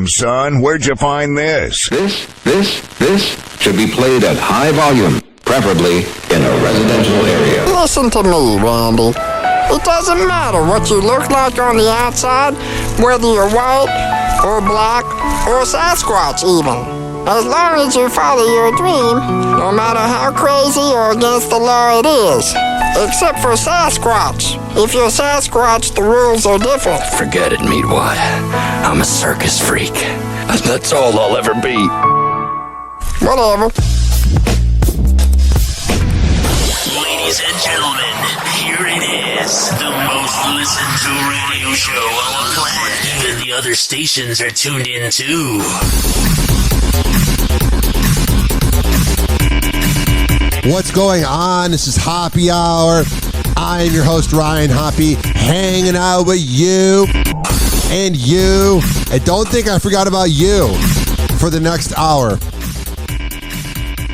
Damn, son, where'd you find this? This should be played at high volume, preferably in a residential area. Listen to me, Randy. It doesn't matter what you look like on the outside, whether you're white or black or Sasquatch even. As long as you follow your dream, no matter how crazy or against the law it is. Except for Sasquatch. If you're Sasquatch, the rules are different. Forget it, Meatwad. I'm a circus freak. And that's all I'll ever be. Whatever. Ladies and gentlemen, here it is. The most listened to radio show on the planet. Even the other stations are tuned in too. What's going on? This is Hoppe Hour. I am your host, Ryan Hoppe, hanging out with you and you. And don't think I forgot about you for the next hour.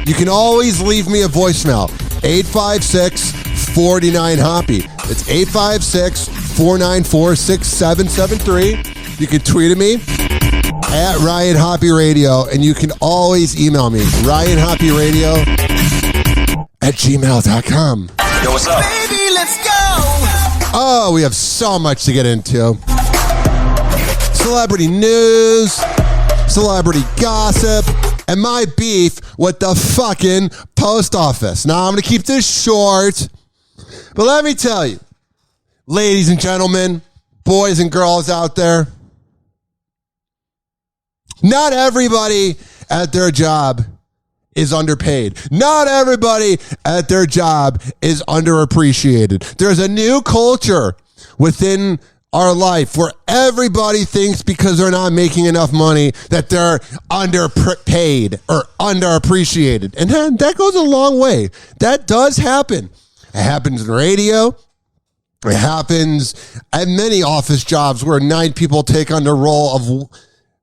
You can always leave me a voicemail, 856-49-HOPPE. It's 856-494-6773. You can tweet at me at Ryan Hoppe Radio, and you can always email me, ryanhopperadio@gmail.com. Yo, what's up? Baby, let's go! Oh, we have so much to get into. Celebrity news, celebrity gossip, and my beef with the fucking post office. Now, I'm going to keep this short, but let me tell you, ladies and gentlemen, boys and girls out there, not everybody at their job is underpaid. Not everybody at their job is underappreciated. There's a new culture within our life where everybody thinks because they're not making enough money that they're underpaid or underappreciated. And then that goes a long way. That does happen. It happens in radio. It happens at many office jobs where 9 people take on the role of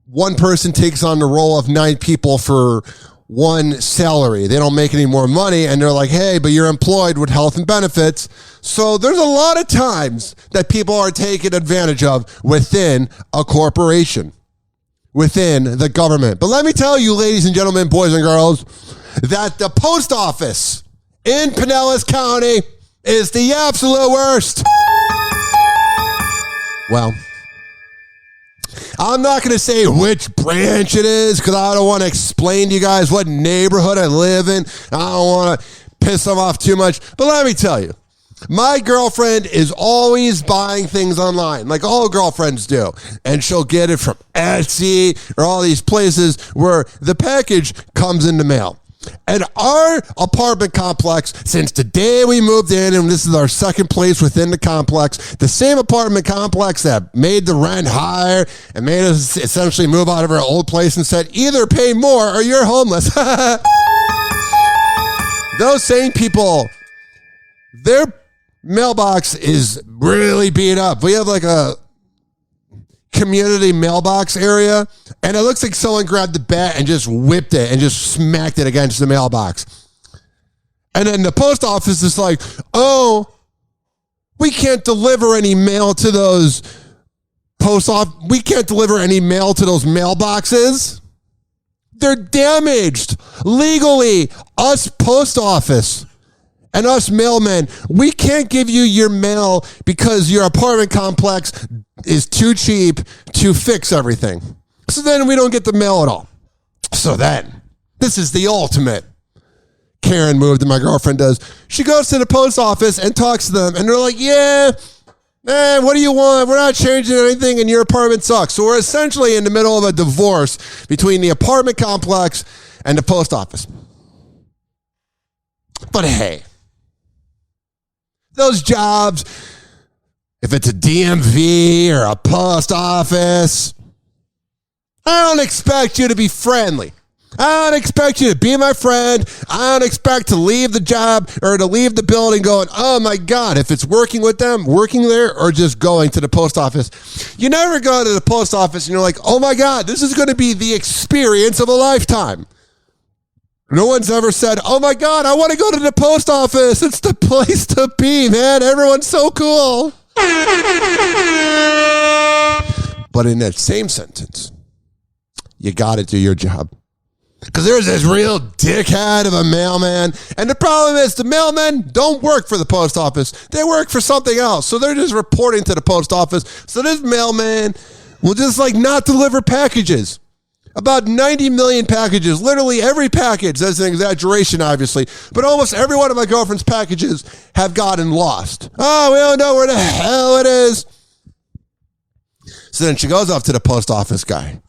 one person takes on the role of 9 people for one salary. They don't make any more money, and they're like, hey, but you're employed with health and benefits. So there's a lot of times that people are taken advantage of within a corporation, within the government. But let me tell you, ladies and gentlemen, boys and girls, that the post office in Pinellas County is the absolute worst. Well, I'm not going to say which branch it is because I don't want to explain to you guys what neighborhood I live in. I don't want to piss them off too much. But let me tell you, my girlfriend is always buying things online, like all girlfriends do. And she'll get it from Etsy or all these places where the package comes in the mail. And our apartment complex, since the day we moved in, and this is our second place within the complex, the same apartment complex that made the rent higher and made us essentially move out of our old place and said, either pay more or you're homeless. Those same people, their mailbox is really beat up. We have like a community mailbox area, and it looks like someone grabbed the bat and just whipped it and just smacked it against the mailbox. And then the post office is like, oh, we can't deliver any mail to those we can't deliver any mail to those mailboxes. They're damaged legally. Us post office and us mailmen, we can't give you your mail because your apartment complex is too cheap to fix everything. So then we don't get the mail at all. So then, this is the ultimate Karen move that my girlfriend does. She goes to the post office and talks to them, and they're like, yeah, man, what do you want? We're not changing anything, and your apartment sucks. So we're essentially in the middle of a divorce between the apartment complex and the post office. But hey, those jobs, if it's a DMV or a post office, I don't expect you to be friendly. I don't expect you to be my friend. I don't expect to leave the job or to leave the building going, oh my God, if it's working with them, working there, or just going to the post office. You never go to the post office and you're like, oh my God, this is going to be the experience of a lifetime. No one's ever said, oh my God, I want to go to the post office. It's the place to be, man. Everyone's so cool. But in that same sentence, you got to do your job. Because there's this real dickhead of a mailman. And the problem is the mailmen don't work for the post office. They work for something else. So they're just reporting to the post office. So this mailman will just like not deliver packages. About 90 million packages. Literally every package. That's an exaggeration, obviously. But almost every one of my girlfriend's packages have gotten lost. Oh, we don't know where the hell it is. So then she goes up to the post office guy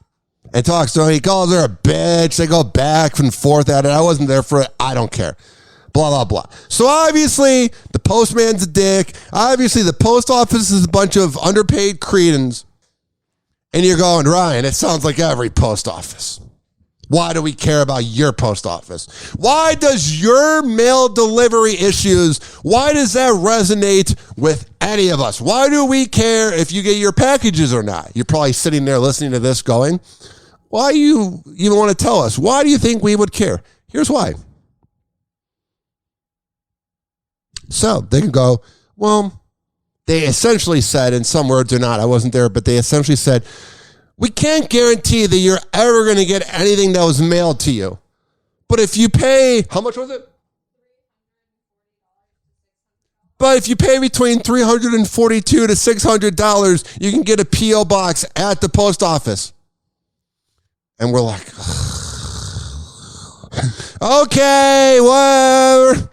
and talks to him. He calls her a bitch. They go back and forth at it. I wasn't there for it. I don't care. Blah, blah, blah. So obviously, the postman's a dick. Obviously, the post office is a bunch of underpaid cretins. And you're going, Ryan, it sounds like every post office. Why do we care about your post office? Why does your mail delivery issues, why does that resonate with any of us? Why do we care if you get your packages or not? You're probably sitting there listening to this going, why do you even want to tell us? Why do you think we would care? Here's why. So they can go, well, they essentially said, in some words or not, I wasn't there, but they essentially said, we can't guarantee that you're ever going to get anything that was mailed to you. But if you pay, how much was it? But if you pay between $342 to $600, you can get a P.O. box at the post office. And we're like, okay, whatever.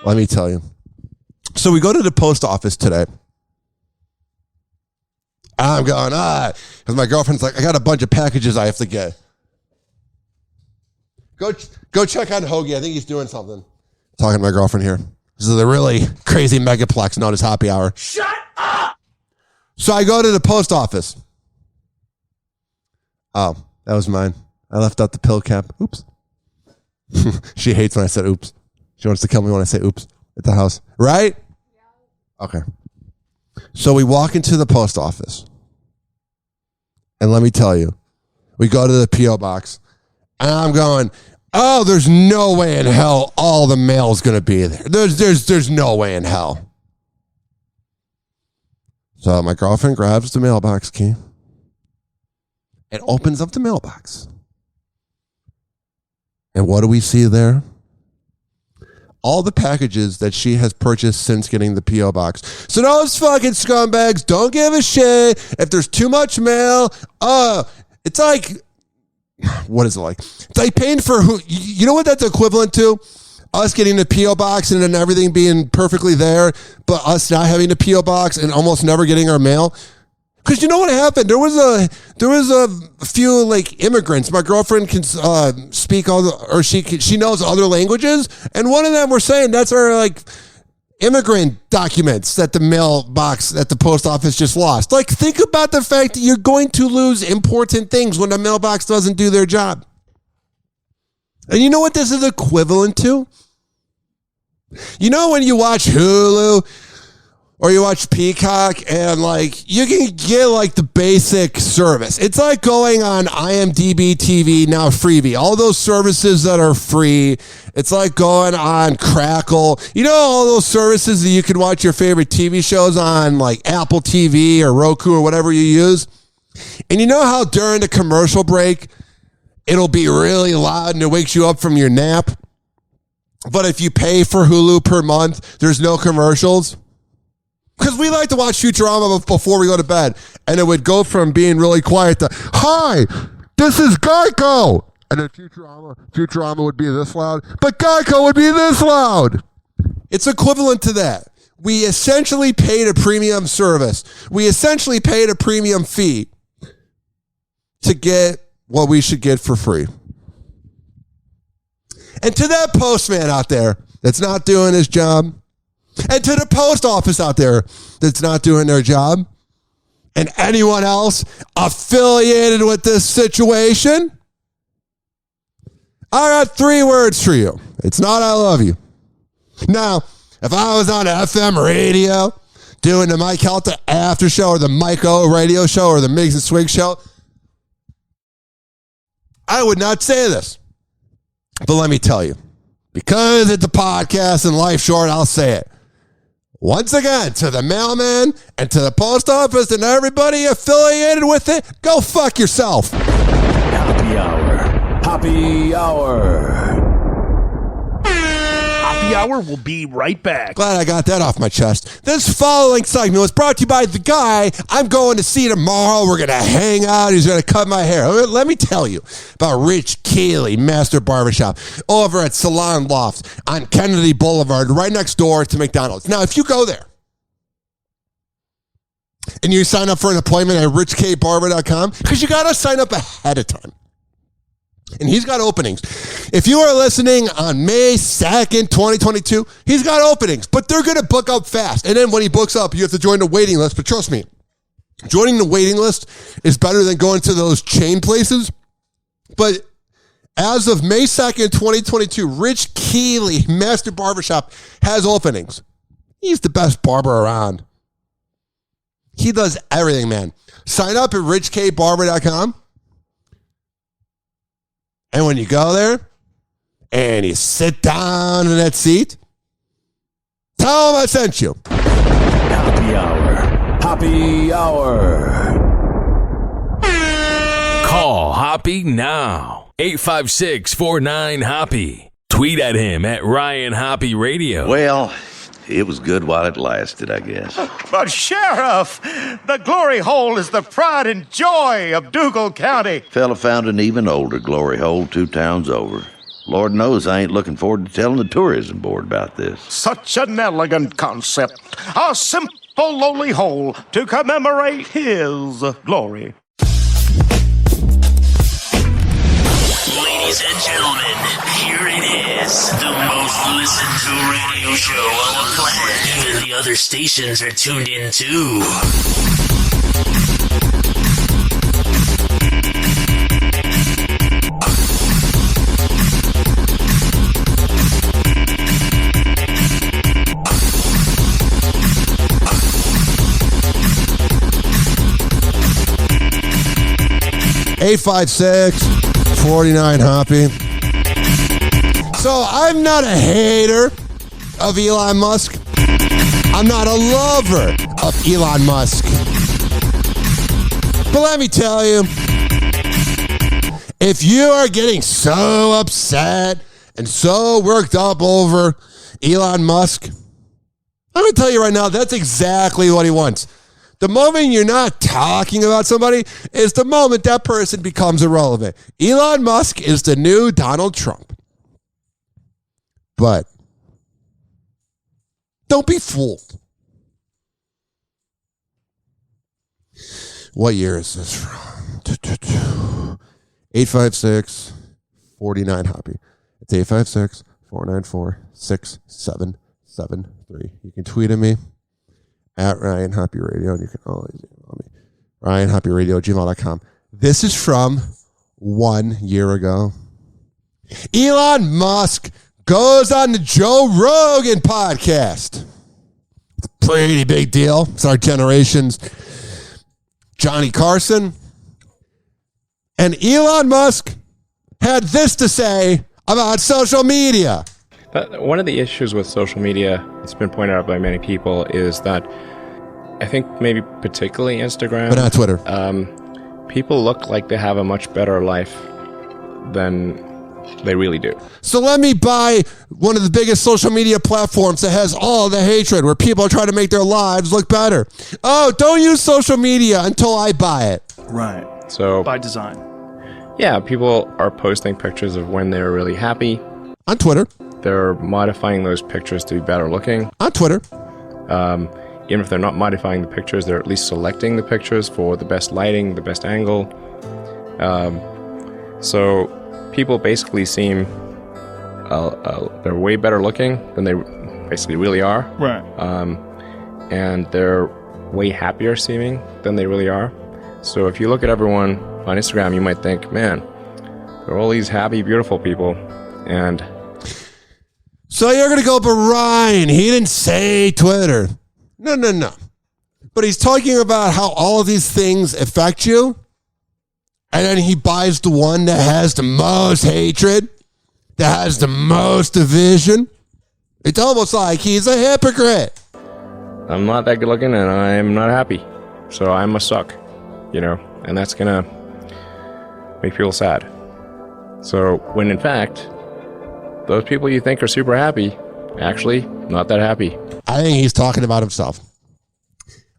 Let me tell you. So we go to the post office today. I'm going, because my girlfriend's like, I got a bunch of packages I have to get. Go check on Hoagie. I think he's doing something. Talking to my girlfriend here. This is a really crazy megaplex known as Hoppe Hour. Shut up! So I go to the post office. Oh, that was mine. I left out the pill cap. Oops. She hates when I said oops. She wants to kill me when I say oops at the house. Right? Yeah. Okay. So we walk into the post office. And let me tell you, we go to the P.O. box. And I'm going, oh, there's no way in hell all the mail's going to be there. There's no way in hell. So my girlfriend grabs the mailbox key and opens up the mailbox. And what do we see there? All the packages that she has purchased since getting the P.O. box. So those fucking scumbags don't give a shit if there's too much mail. It's like, what is it like? It's like paying for who? You know what that's equivalent to? Us getting the P.O. box and then everything being perfectly there, but us not having the P.O. box and almost never getting our mail. Because you know what happened? There was a few like immigrants. My girlfriend can speak she knows other languages, and one of them were saying that's our like immigrant documents that the mailbox at the post office just lost. Like, think about the fact that you're going to lose important things when the mailbox doesn't do their job. And you know what this is equivalent to? You know when you watch Hulu or you watch Peacock and like you can get like the basic service. It's like going on IMDb TV, now Freebie. All those services that are free. It's like going on Crackle. You know all those services that you can watch your favorite TV shows on like Apple TV or Roku or whatever you use. And you know how during the commercial break it'll be really loud and it wakes you up from your nap? But if you pay for Hulu per month, there's no commercials. Because we like to watch Futurama before we go to bed. And it would go from being really quiet to, hi, this is Geico. And then Futurama would be this loud. But Geico would be this loud. It's equivalent to that. We essentially paid a premium service. We essentially paid a premium fee to get what we should get for free. And to that postman out there that's not doing his job, and to the post office out there that's not doing their job, and anyone else affiliated with this situation, I got 3 words for you. It's not I love you. Now, if I was on FM radio doing the Mike Helta after show or the Mike O radio show or the Migs and Swig show, I would not say this. But let me tell you, because it's a podcast and life short, I'll say it. once again, to the mailman and to the post office and everybody affiliated with it, go fuck yourself. Hoppe Hour. Hoppe Hour. Hoppe Hour will be right back. Glad I got that off my chest. This following segment was brought to you by the guy I'm going to see tomorrow. We're going to hang out. He's going to cut my hair. Let me tell you about Rich Keeley, Master Barbershop, over at Salon Loft on Kennedy Boulevard, right next door to McDonald's. Now, if you go there and you sign up for an appointment at richkbarber.com, because you got to sign up ahead of time. And he's got openings. If you are listening on May 2nd, 2022, he's got openings, but they're going to book up fast. And then when he books up, you have to join the waiting list. But trust me, joining the waiting list is better than going to those chain places. But as of May 2nd, 2022, Rich Keeley, Master Barbershop, has openings. He's the best barber around. He does everything, man. Sign up at richkbarber.com. And when you go there and you sit down in that seat, tell them I sent you. Hoppe Hour. Hoppe Hour. Call Hoppe now. 856-49-HOPPE. Tweet at him at Ryan Hoppe Radio. Well, it was good while it lasted, I guess. But Sheriff, the glory hole is the pride and joy of Dougal County. Fella found an even older glory hole 2 towns over. Lord knows I ain't looking forward to telling the tourism board about this. Such an elegant concept. A simple, lowly hole to commemorate his glory. Ladies and gentlemen, here it is, the most listened to radio show on the planet. Even the other stations are tuned in too. 856-49-Hoppe. So I'm not a hater of Elon Musk. I'm not a lover of Elon Musk. But let me tell you, if you are getting so upset and so worked up over Elon Musk, I'm going to tell you right now, that's exactly what he wants. The moment you're not talking about somebody is the moment that person becomes irrelevant. Elon Musk is the new Donald Trump. But don't be fooled. What year is this from? 856-49-Hoppe. It's 856-494-6773. You can tweet at me at Ryan Hoppe Radio, and you can always email me, RyanHoppeRadio@gmail.com. This is from 1 year ago. Elon Musk goes on the Joe Rogan podcast. It's a pretty big deal. It's our generation's Johnny Carson. And Elon Musk had this to say about social media. One of the issues with social media, it's been pointed out by many people, is that I think maybe particularly Instagram, but not Twitter, people look like they have a much better life than they really do. So let me buy one of the biggest social media platforms that has all the hatred, where people are trying to make their lives look better. Oh, don't use social media until I buy it. Right. So by design. Yeah, people are posting pictures of when they're really happy. On Twitter. They're modifying those pictures to be better looking. On Twitter. Even if they're not modifying the pictures, they're at least selecting the pictures for the best lighting, the best angle. So people basically seem they're way better looking than they basically really are. Right. And they're way happier seeming than they really are. So if you look at everyone on Instagram, you might think, man, they're all these happy, beautiful people. And so you're going to go, but Ryan, he didn't say Twitter. No. But he's talking about how all of these things affect you. And then he buys the one that has the most hatred, that has the most division. It's almost like he's a hypocrite. I'm not that good looking and I'm not happy. So I must suck, and that's going to make people sad. So when in fact, those people you think are super happy, actually not that happy. I think he's talking about himself.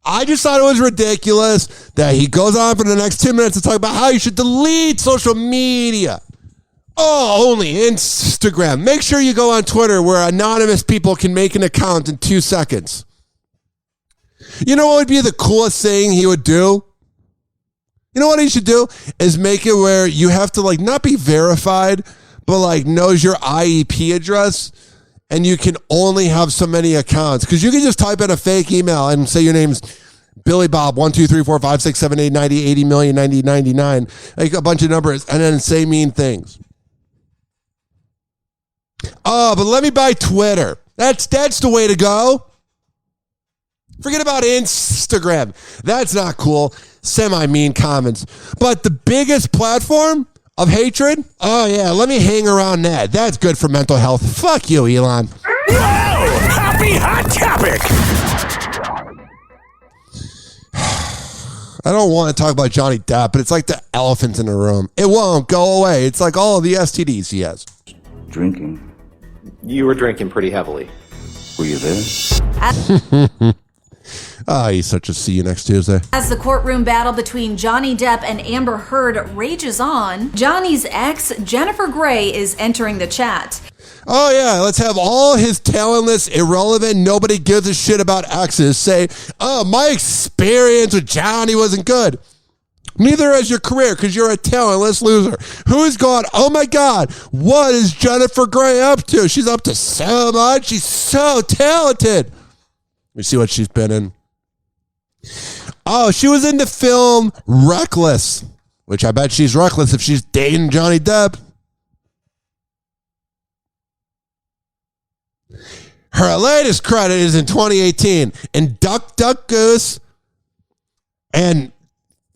I just thought it was ridiculous that he goes on for the next 2 minutes to talk about how you should delete social media. Oh, only Instagram. Make sure you go on Twitter where anonymous people can make an account in 2 seconds. You know what would be the coolest thing he would do? You know what he should do? Is make it where you have to not be verified, but knows your IEP address, and you can only have so many accounts. Because you can just type in a fake email and say your name's Billy Bob 1 2 3 4 5 6 7 8 90 80 million 90 99, a bunch of numbers, and then say mean things. Oh, but let me buy Twitter. That's the way to go. Forget about Instagram. That's not cool. Semi-mean comments. But the biggest platform of hatred? Oh, yeah, let me hang around that. That's good for mental health. Fuck you, Elon. Whoa! Happy hot topic! I don't want to talk about Johnny Depp, but it's like the elephant in the room. It won't go away. It's like all of the STDs he has. Drinking. You were drinking pretty heavily. Were you there? Oh, he's such a see you next Tuesday. As the courtroom battle between Johnny Depp and Amber Heard rages on, Johnny's ex, Jennifer Grey, is entering the chat. Oh, yeah, let's have all his talentless, irrelevant, nobody gives a shit about exes say, oh, my experience with Johnny wasn't good. Neither is your career because you're a talentless loser. Who's gone, oh my God, what is Jennifer Grey up to? She's up to so much. She's so talented. We see what she's been in. Oh, she was in the film Reckless, which I bet she's reckless if she's dating Johnny Depp. Her latest credit is in 2018 in Duck, Duck, Goose and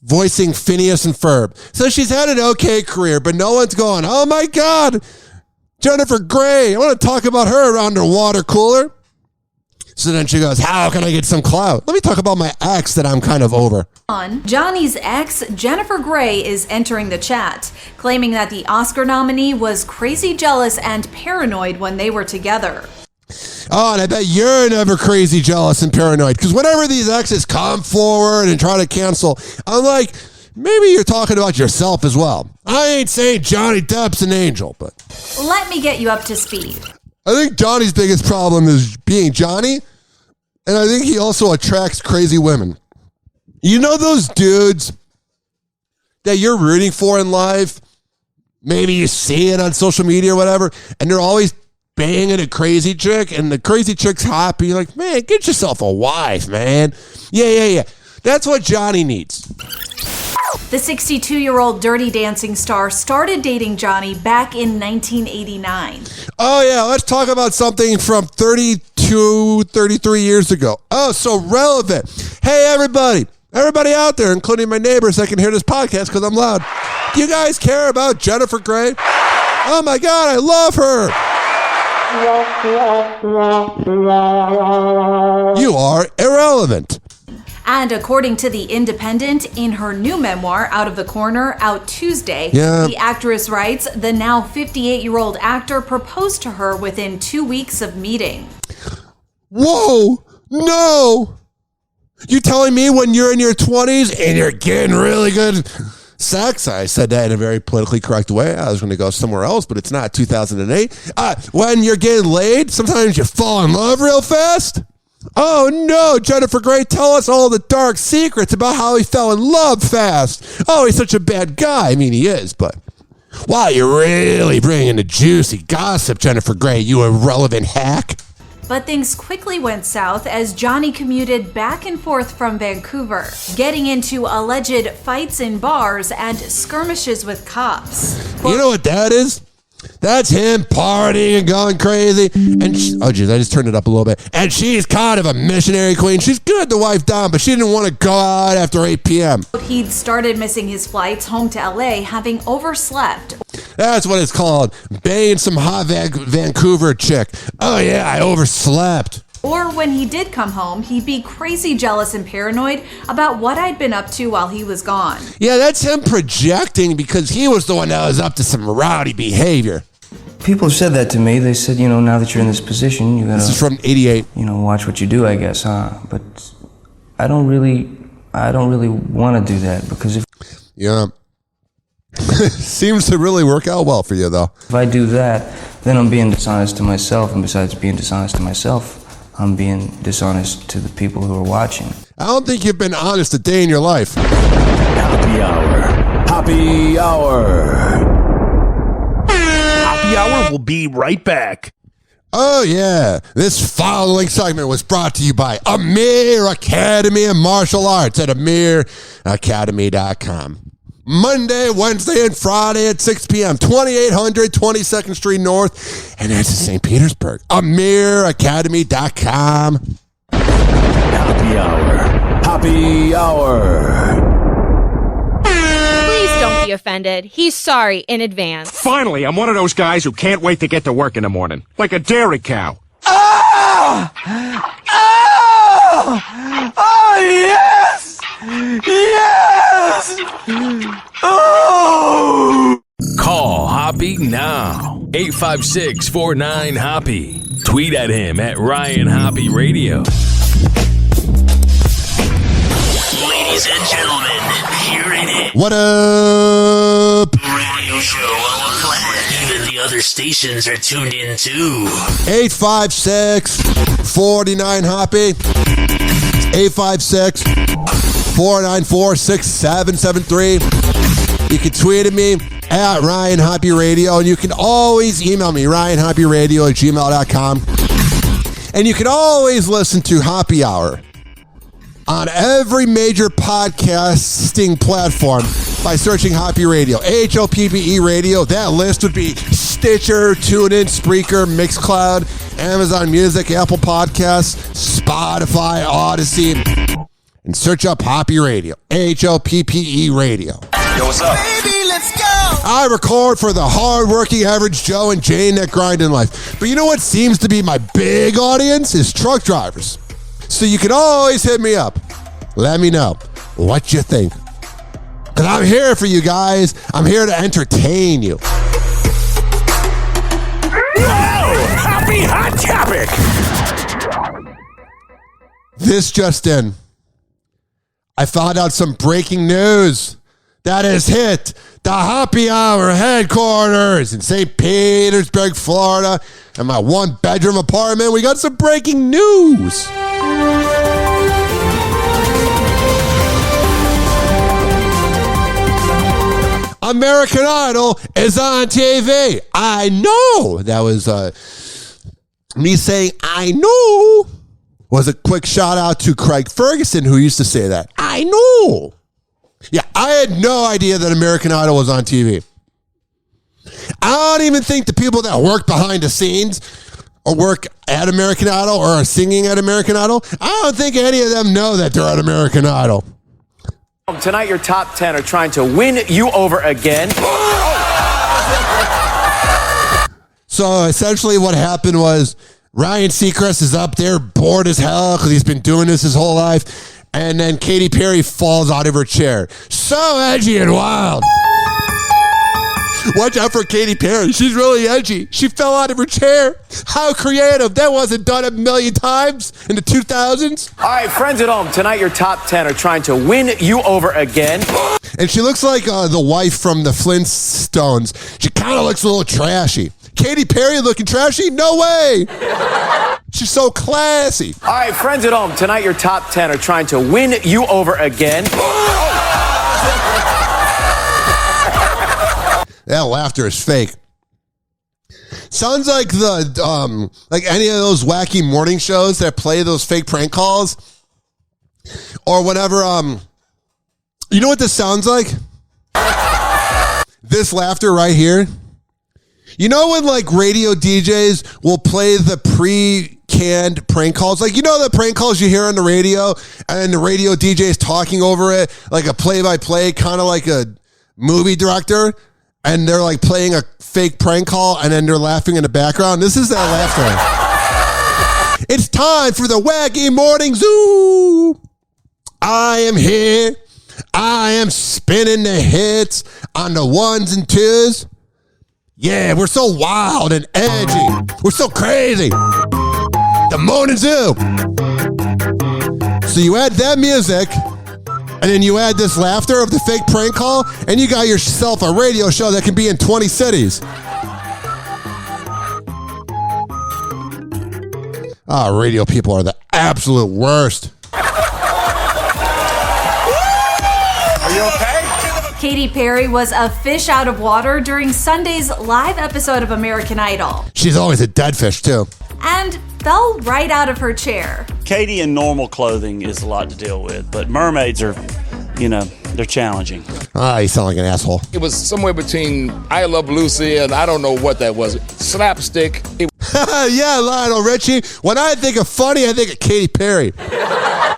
voicing Phineas and Ferb. So she's had an okay career, but no one's going, oh my God, Jennifer Grey, I want to talk about her around her water cooler. So then she goes, how can I get some clout? Let me talk about my ex that I'm kind of over. Johnny's ex, Jennifer Grey, is entering the chat, claiming that the Oscar nominee was crazy jealous and paranoid when they were together. Oh, and I bet you're never crazy jealous and paranoid, because whenever these exes come forward and try to cancel, I'm like, maybe you're talking about yourself as well. I ain't saying Johnny Depp's an angel, but... Let me get you up to speed. I think Johnny's biggest problem is being Johnny, and I think he also attracts crazy women. You know those dudes that you're rooting for in life? Maybe you see it on social media or whatever, and they're always banging a crazy chick, and the crazy chick's hot, but you're like, man, get yourself a wife, man. Yeah. That's what Johnny needs. The 62-year-old Dirty Dancing star started dating Johnny back in 1989. Oh, yeah, let's talk about something from 32, 33 years ago. Oh, so relevant. Hey, everybody out there, including my neighbors that can hear this podcast because I'm loud. Do you guys care about Jennifer Grey? Oh, my God, I love her. You are irrelevant. And according to The Independent, in her new memoir, Out of the Corner, out Tuesday, The actress writes, the now 58-year-old actor proposed to her within 2 weeks of meeting. Whoa, no. You telling me when you're in your 20s and you're getting really good sex? I said that in a very politically correct way. I was going to go somewhere else, but it's not 2008. When you're getting laid, sometimes you fall in love real fast. Oh no, Jennifer Grey, tell us all the dark secrets about how he fell in love fast. Oh, he's such a bad guy. I mean, he is, but wow, you're really bringing the juicy gossip, Jennifer Grey, you irrelevant hack. But things quickly went south as Johnny commuted back and forth from Vancouver, getting into alleged fights in bars and skirmishes with cops. You know what that is? That's him partying and going crazy. And oh, geez, I just turned it up a little bit. And she's kind of a missionary queen. She's good to wife down, but she didn't want to go out after 8 p.m. He'd started missing his flights home to LA, having overslept. That's what it's called. Banging some hot Vancouver chick. Oh, yeah, I overslept. Or when he did come home, he'd be crazy jealous and paranoid about what I'd been up to while he was gone. Yeah, that's him projecting because he was the one that was up to some rowdy behavior. People have said that to me. They said, now that you're in this position, you gotta... This is from 88. Watch what you do, I guess, huh? But I don't really want to do that because if... Yeah. Seems to really work out well for you, though. If I do that, then I'm being dishonest to myself, and besides being dishonest to myself, I'm being dishonest to the people who are watching. I don't think you've been honest a day in your life. Happy Hour. Happy Hour. Happy Hour will be right back. Oh, yeah. This following segment was brought to you by Amir Academy of Martial Arts at amiracademy.com. Monday, Wednesday, and Friday at 6 p.m. 2800 22nd Street North, and that's in St. Petersburg. amiracademy.com. Happy Hour. Happy Hour. Please don't be offended. He's sorry in advance. Finally, I'm one of those guys who can't wait to get to work in the morning. Like a dairy cow. Oh! Oh! Oh, yes! Yes! Oh! Call Hoppe now. 856-49-HOPPE. Tweet at him at Ryan Hoppe Radio. Ladies and gentlemen, here it is. What up? Radio show on the planet. Even the other stations are tuned in too. 856-49-HOPPE. 856-494-6773. You can tweet at me at Ryan Hoppe Radio, and you can always email me, ryanhopperadio@gmail.com. And you can always listen to Hoppe Hour on every major podcasting platform by searching Hoppe Radio, AHOPPE Radio. That list would be Stitcher, TuneIn, Spreaker, Mixcloud, Amazon Music, Apple Podcasts, Spotify, Odyssey, and search up Hoppe Radio, AHOPPE Radio. Yo, what's up? Baby, let's go! I record for the hard-working average Joe and Jane that grind in life. But you know what seems to be my big audience is truck drivers. So you can always hit me up. Let me know what you think. Because I'm here for you guys. I'm here to entertain you. Whoa! Happy Hot Topic! This just in. I found out some breaking news that has hit the Hoppe Hour headquarters in St. Petersburg, Florida. In my one-bedroom apartment, we got some breaking news. American Idol is on TV. I know. That was me saying I know was a quick shout out to Craig Ferguson, who used to say that. I know. Yeah, I had no idea that American Idol was on TV. I don't even think the people that work behind the scenes or work at American Idol or are singing at American Idol, I don't think any of them know that they're at American Idol. Tonight, your top 10 are trying to win you over again. So essentially what happened was Ryan Seacrest is up there bored as hell because he's been doing this his whole life. And then Katy Perry falls out of her chair. So edgy and wild. Watch out for Katy Perry. She's really edgy. She fell out of her chair. How creative. That wasn't done a million times in the 2000s. All right, friends at home, tonight your top 10 are trying to win you over again. And she looks like the wife from the Flintstones. She kind of looks a little trashy. Katy Perry looking trashy? No way. She's so classy. All right, friends at home, tonight your top 10 are trying to win you over again. That laughter is fake. Sounds like the like any of those wacky morning shows that play those fake prank calls or whatever. You know what this sounds like? This laughter right here. You know when like radio DJs will play the pre-canned prank calls? Like, you know the prank calls you hear on the radio and the radio DJ is talking over it like a play-by-play, kind of like a movie director, and they're like playing a fake prank call and then they're laughing in the background? This is that laughter. It's time for the Wacky Morning Zoo. I am here. I am spinning the hits on the ones and twos. Yeah, we're so wild and edgy. We're so crazy. The Morning Zoo. So you add that music, and then you add this laughter of the fake prank call, and you got yourself a radio show that can be in 20 cities. Radio people are the absolute worst. Are you okay? Katy Perry was a fish out of water during Sunday's live episode of American Idol. She's always a dead fish, too. And fell right out of her chair. Katy in normal clothing is a lot to deal with, but mermaids are, they're challenging. You sound like an asshole. It was somewhere between I Love Lucy and I don't know what that was. Slapstick. Yeah, Lionel Richie. When I think of funny, I think of Katy Perry.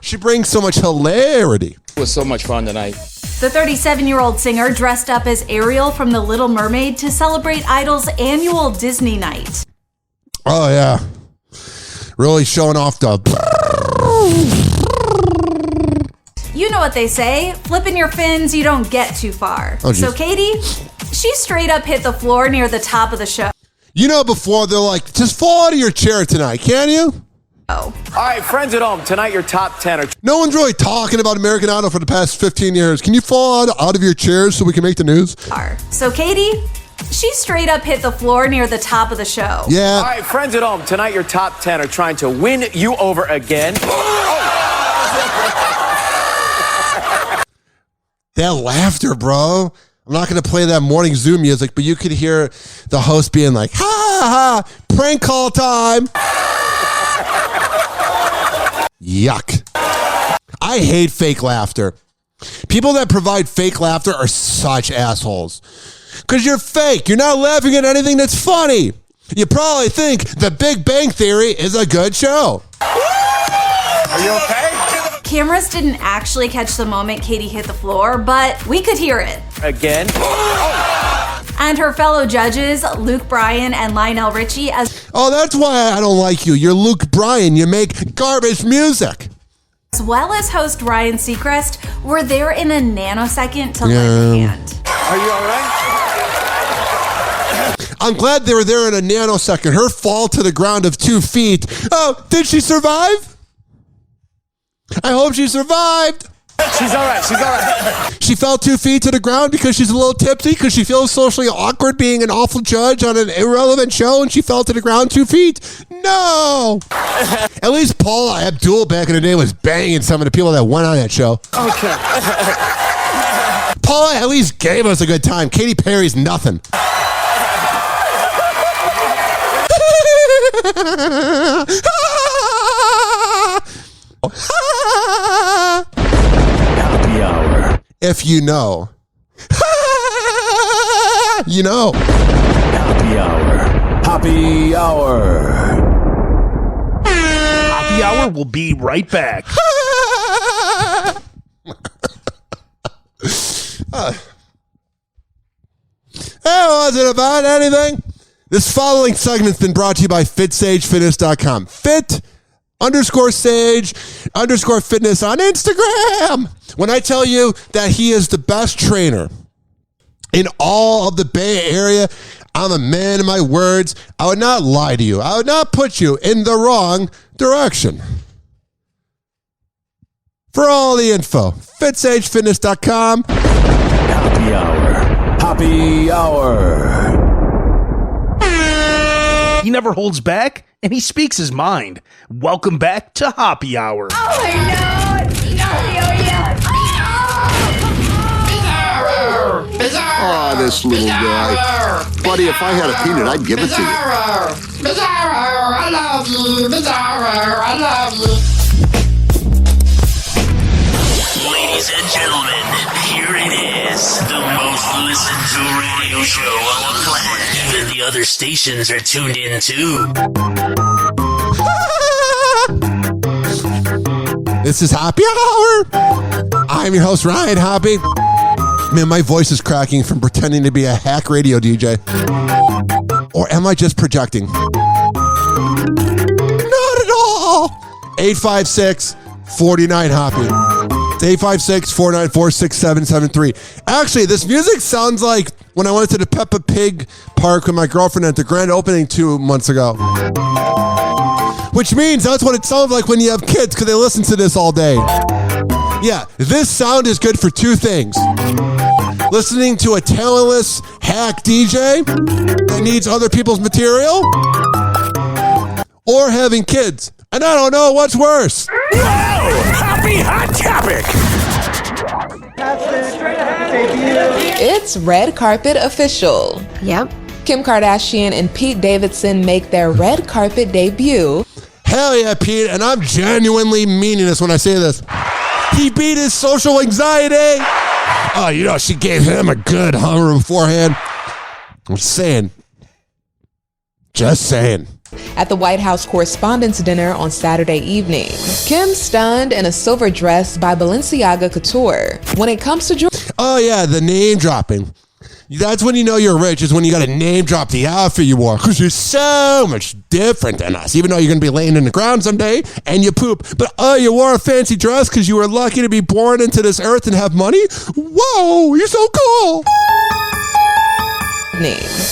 She brings so much hilarity. It was so much fun tonight. The 37-year-old singer dressed up as Ariel from The Little Mermaid to celebrate Idol's annual Disney night. Oh, yeah. Really showing off the... You know what they say, flipping your fins, you don't get too far. Oh, so Katy, she straight up hit the floor near the top of the show. You know, before they're like, just fall out of your chair tonight, can you? All right, friends at home, tonight your top 10 are... No one's really talking about American Idol for the past 15 years. Can you fall out of your chairs so we can make the news? So Katy, she straight up hit the floor near the top of the show. Yeah. All right, friends at home, tonight your top 10 are trying to win you over again. That laughter, bro. I'm not going to play that morning Zoo music, but you could hear the host being like, ha, ha, prank call time. Yuck. I hate fake laughter. People that provide fake laughter are such assholes. Because you're fake. You're not laughing at anything that's funny. You probably think The Big Bang Theory is a good show. Are you okay? Cameras didn't actually catch the moment Katy hit the floor, but we could hear it. Again? And her fellow judges, Luke Bryan and Lionel Richie, as that's why I don't like you. You're Luke Bryan. You make garbage music. As well as host Ryan Seacrest, were there in a nanosecond to lend a hand. Are you all right? I'm glad they were there in a nanosecond. Her fall to the ground of 2 feet. Oh, did she survive? I hope she survived. She's all right. She's all right. She fell 2 feet to the ground because she's a little tipsy, because she feels socially awkward being an awful judge on an irrelevant show, and she fell to the ground 2 feet. No. At least Paula Abdul back in the day was banging some of the people that went on that show. Okay. Paula at least gave us a good time. Katy Perry's nothing. Happy Hour. If you know. You know. Happy Hour. Happy Hour. Happy Hour will be right back. That wasn't about anything. This following segment's been brought to you by FitSageFitness.com. Fit_Sage_Fitness on Instagram. When I tell you that he is the best trainer in all of the Bay Area, I'm a man of my words. I would not lie to you. I would not put you in the wrong direction. For all the info, FitSageFitness.com. Happy Hour. Happy Hour. He never holds back, and he speaks his mind. Welcome back to Hoppe Hour. Oh, this little guy. Buddy, if I had a peanut, I'd give it to you. I love you. I love you. Ladies and gentlemen, here it is. The most listened to radio show on the planet. Even the other stations are tuned in too. This is Hoppe Hour. I'm your host, Ryan Hoppe. Man, my voice is cracking from pretending to be a hack radio DJ. Or am I just projecting? Not at all. 856-49-HOPPE. It's 856-494-6773. Actually, this music sounds like when I went to the Peppa Pig park with my girlfriend at the grand opening 2 months ago. Which means that's what it sounds like when you have kids, because they listen to this all day. Yeah, this sound is good for two things. Listening to a talentless hack DJ that needs other people's material, or having kids. And I don't know what's worse. Whoa! Happy Hot Topic! It's red carpet official. Yep. Kim Kardashian and Pete Davidson make their red carpet debut. Hell yeah, Pete, and I'm genuinely meaning this when I say this. He beat his social anxiety. Oh, you know, she gave him a good hummer beforehand. I'm saying. Just saying. At the White House Correspondents' Dinner on Saturday evening, Kim stunned in a silver dress by Balenciaga Couture. When it comes to jewelry... Oh, yeah, the name dropping. That's when you know you're rich, is when you got to name drop the outfit you wore, because you're so much different than us, even though you're going to be laying in the ground someday and you poop. But, oh, you wore a fancy dress because you were lucky to be born into this earth and have money? Whoa, you're so cool.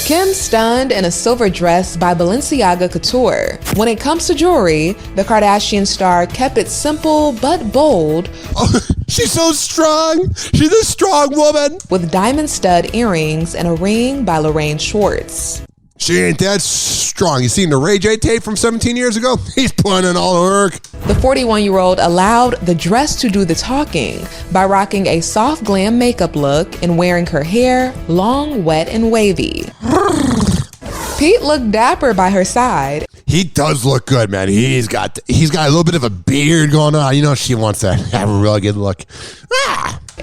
Kim stunned in a silver dress by Balenciaga Couture. When it comes to jewelry, the Kardashian star kept it simple but bold. Oh, she's so strong. She's a strong woman. With diamond stud earrings and a ring by Lorraine Schwartz. She ain't that strong. You seen the Ray J tape from 17 years ago? He's putting in all the work. The 41-year-old allowed the dress to do the talking by rocking a soft glam makeup look and wearing her hair long, wet, and wavy. Pete looked dapper by her side. He does look good, man. He's got a little bit of a beard going on. You know she wants to have a really good look.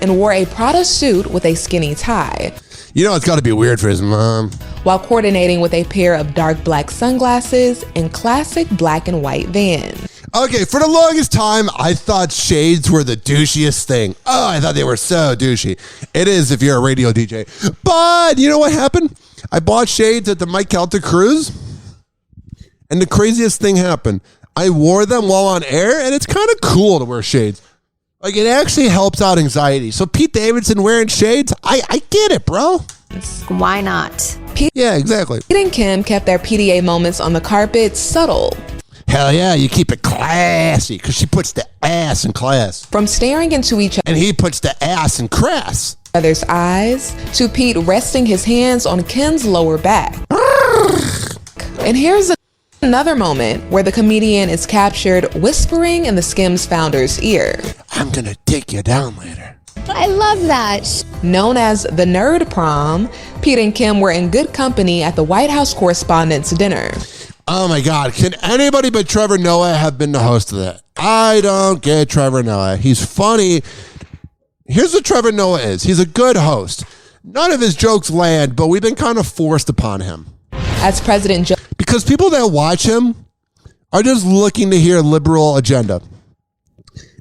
And wore a Prada suit with a skinny tie. You know it's got to be weird for his mom. While coordinating with a pair of dark black sunglasses and classic black and white Vans. Okay, for the longest time, I thought shades were the douchiest thing. Oh, I thought they were so douchey. It is if you're a radio DJ. But you know what happened? I bought shades at the Mike Calta cruise. And the craziest thing happened. I wore them while on air, and it's kind of cool to wear shades. Like, it actually helps out anxiety. So Pete Davidson wearing shades, I get it, bro. Why not? Yeah, exactly. Pete and Kim kept their PDA moments on the carpet subtle. Hell yeah, you keep it classy, because she puts the ass in class. From staring into each and he puts the ass in crass. Other's eyes, to Pete resting his hands on Kim's lower back. And here's another moment where the comedian is captured whispering in the Skims founder's ear. I'm gonna take you down later. I love that. Known as the Nerd Prom, Pete and Kim were in good company at the White House Correspondents' Dinner. Oh my God, can anybody but Trevor Noah have been the host of that? I don't get Trevor Noah. He's funny. Here's what Trevor Noah is. He's a good host. None of his jokes land, but we've been kind of forced upon him. As President Joe... Because people that watch him are just looking to hear liberal agenda.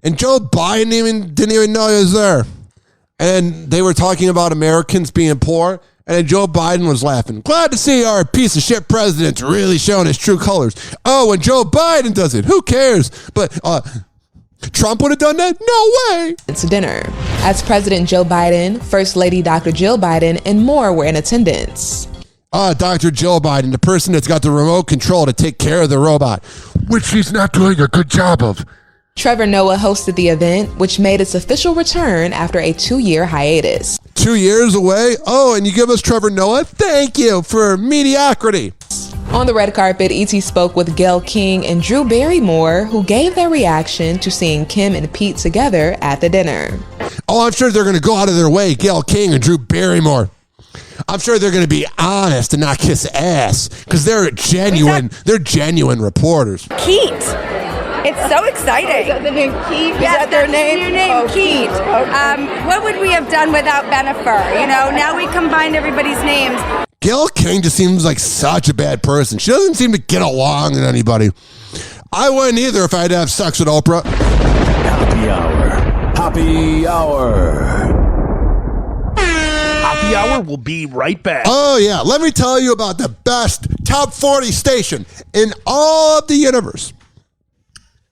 And Joe Biden didn't even know he was there. And they were talking about Americans being poor. And then Joe Biden was laughing. Glad to see our piece of shit president's really showing his true colors. Oh, when Joe Biden does it, who cares? But Trump would have done that? No way. It's dinner. As President Joe Biden, First Lady Dr. Jill Biden, and more were in attendance. Dr. Jill Biden, the person that's got the remote control to take care of the robot, which she's not doing a good job of. Trevor Noah hosted the event, which made its official return after a 2-year hiatus. 2 years away? Oh, and you give us Trevor Noah? Thank you for mediocrity. On the red carpet, E.T. spoke with Gayle King and Drew Barrymore, who gave their reaction to seeing Kim and Pete together at the dinner. Oh, I'm sure they're going to go out of their way, Gayle King and Drew Barrymore. I'm sure they're going to be honest and not kiss ass, because they're genuine reporters. Keat. It's so exciting. Is that the name Keat? Yes, is that their name? New name, oh, Keat. Okay. What would we have done without Bennifer? You know, now we combined everybody's names. Gayle King just seems like such a bad person. She doesn't seem to get along with anybody. I wouldn't either if I had to have sex with Oprah. Happy Hour. Happy Hour. Happy Hour will be right back. Oh, yeah. Let me tell you about the best top 40 station in all of the universe.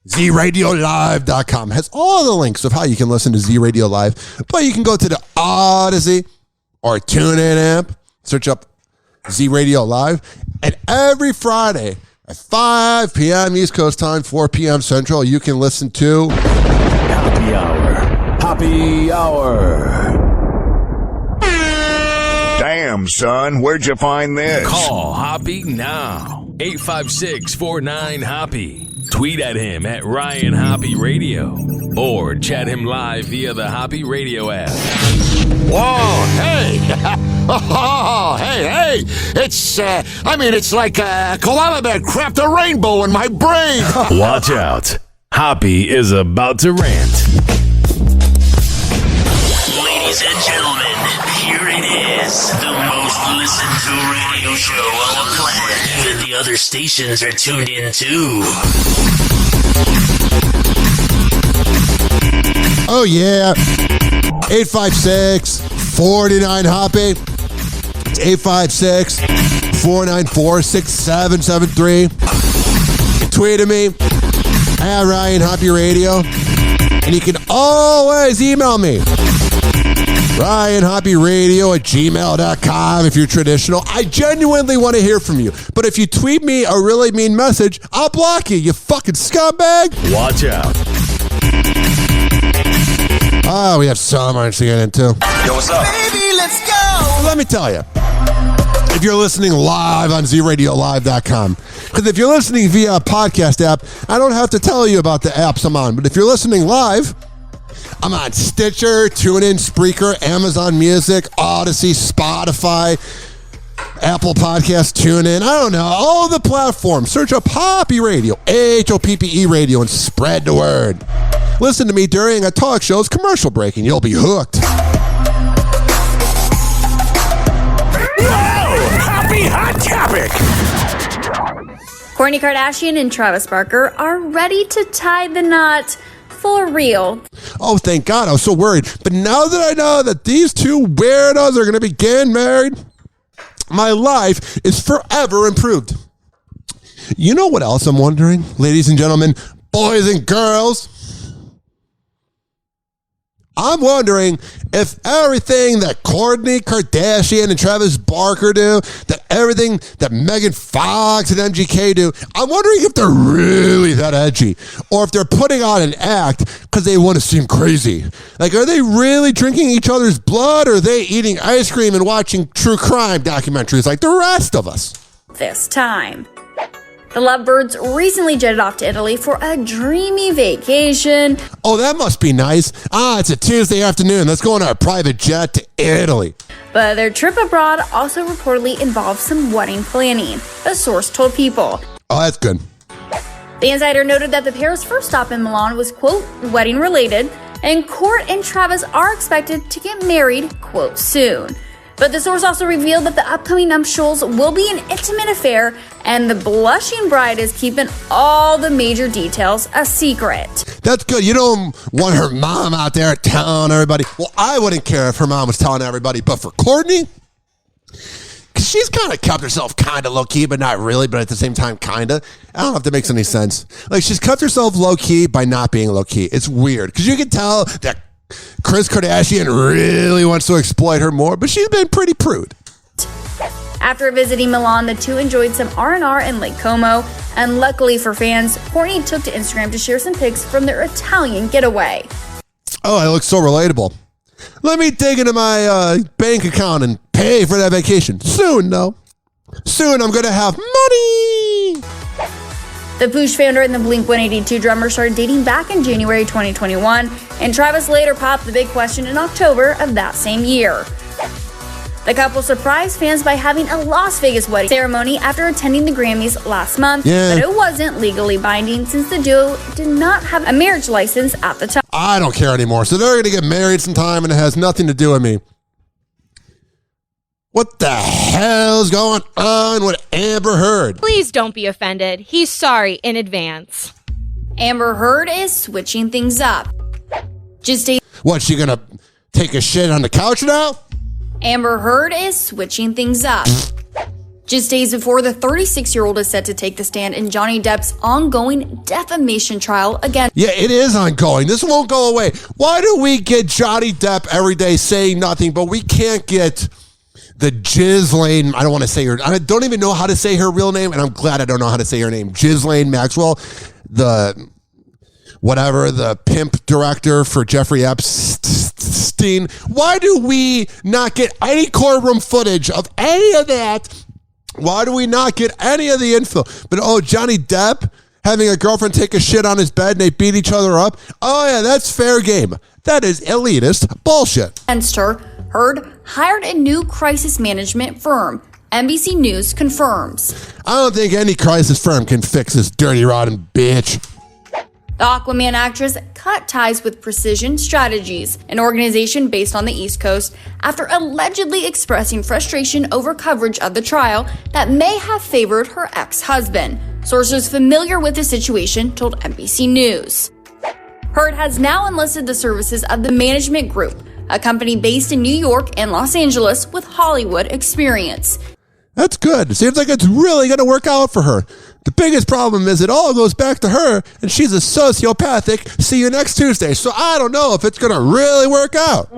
ZRadioLive.com has all the links of how you can listen to Z Radio Live. But you can go to the Odyssey or TuneIn app, search up Z Radio Live, and every Friday at 5 p.m. East Coast time, 4 p.m. Central, you can listen to Hoppe Hour. Hoppe Hour. Damn, son, where'd you find this? Call Hoppe now. 856-49-HOPPE. Tweet at him at Ryan Hoppe Radio. Or chat him live via the Hoppe Radio app. Whoa, hey! Oh, hey! It's like a koala bear crapped a rainbow in my brain! Watch out. Hoppe is about to rant. Ladies and gentlemen, here it is. The most listened to radio show on the planet. Even the other stations are tuned in too. Oh, yeah. 856-49-HOPPE. It's 856-494-6773. Tweet at me at Ryan Hoppe Radio. And you can always email me. RyanHoppeRadio@gmail.com if you're traditional. I genuinely want to hear from you. But if you tweet me a really mean message, I'll block you, you fucking scumbag. Watch out. Oh, we have so much to get into. Yo, what's up? Baby, let's go. Let me tell you, if you're listening live on ZRadioLive.com, because if you're listening via a podcast app, I don't have to tell you about the apps I'm on. But if you're listening live, I'm on Stitcher, TuneIn, Spreaker, Amazon Music, Odyssey, Spotify, Apple Podcasts, TuneIn. I don't know. All the platforms. Search up Hoppe Radio, HOPPE Radio, and spread the word. Listen to me during a talk show's commercial break, and you'll be hooked. Happy hot topic! Kourtney Kardashian and Travis Barker are ready to tie the knot for real. Oh, thank God. I was so worried. But now that I know that these two weirdos are going to be getting married, my life is forever improved. You know what else I'm wondering, ladies and gentlemen, boys and girls? I'm wondering if everything that Kourtney Kardashian and Travis Barker do, that everything that Megan Fox and MGK do, I'm wondering if they're really that edgy, or if they're putting on an act because they want to seem crazy. Like, are they really drinking each other's blood, or are they eating ice cream and watching true crime documentaries like the rest of us? This time. The lovebirds recently jetted off to Italy for a dreamy vacation. Oh, that must be nice. It's a Tuesday afternoon. Let's go on our private jet to Italy. But their trip abroad also reportedly involved some wedding planning, a source told People. Oh, that's good. The insider noted that the pair's first stop in Milan was, quote, wedding related, and Kourt and Travis are expected to get married, quote, soon. But the source also revealed that the upcoming nuptials will be an intimate affair, and the blushing bride is keeping all the major details a secret. That's good. You don't want her mom out there telling everybody. Well, I wouldn't care if her mom was telling everybody, but for Kourtney, because she's kind of kept herself kind of low-key, but not really, but at the same time, kind of. I don't know if that makes any sense. Like, she's kept herself low-key by not being low-key. It's weird, because you can tell that Kris Kardashian really wants to exploit her more, but she's been pretty prude. After visiting Milan, the two enjoyed some R&R in Lake Como, and luckily for fans, Kourtney took to Instagram to share some pics from their Italian getaway. Oh, I look so relatable. Let me dig into my bank account and pay for that vacation. Soon, though. Soon I'm going to have money. The Poosh founder and the Blink-182 drummer started dating back in January 2021, and Travis later popped the big question in October of that same year. The couple surprised fans by having a Las Vegas wedding ceremony after attending the Grammys last month, but it wasn't legally binding since the duo did not have a marriage license at the time. I don't care anymore, so they're going to get married sometime, and it has nothing to do with me. What the hell's going on with Amber Heard? Please don't be offended. He's sorry in advance. Amber Heard is switching things up. What, she gonna take a shit on the couch now? Amber Heard is switching things up. Just days before, the 36-year-old is set to take the stand in Johnny Depp's ongoing defamation trial against. Yeah, it is ongoing. This won't go away. Why do we get Johnny Depp every day saying nothing, but we can't get the Ghislaine, I don't want to say her, I don't even know how to say her real name, and I'm glad I don't know how to say her name, Ghislaine Maxwell, the pimp director for Jeffrey Epstein. Why do we not get any courtroom footage of any of that? Why do we not get any of the info? But Johnny Depp having a girlfriend take a shit on his bed and they beat each other up. Oh yeah, that's fair game. That is elitist bullshit. Against her, Heard hired a new crisis management firm. NBC News confirms. I don't think any crisis firm can fix this dirty, rotten bitch. The Aquaman actress cut ties with Precision Strategies, an organization based on the East Coast, after allegedly expressing frustration over coverage of the trial that may have favored her ex-husband. Sources familiar with the situation told NBC News. Heard has now enlisted the services of the Management Group, a company based in New York and Los Angeles with Hollywood experience. That's good. It seems like it's really going to work out for her. The biggest problem is it all goes back to her, and she's a sociopathic. See you next Tuesday. So I don't know if it's going to really work out.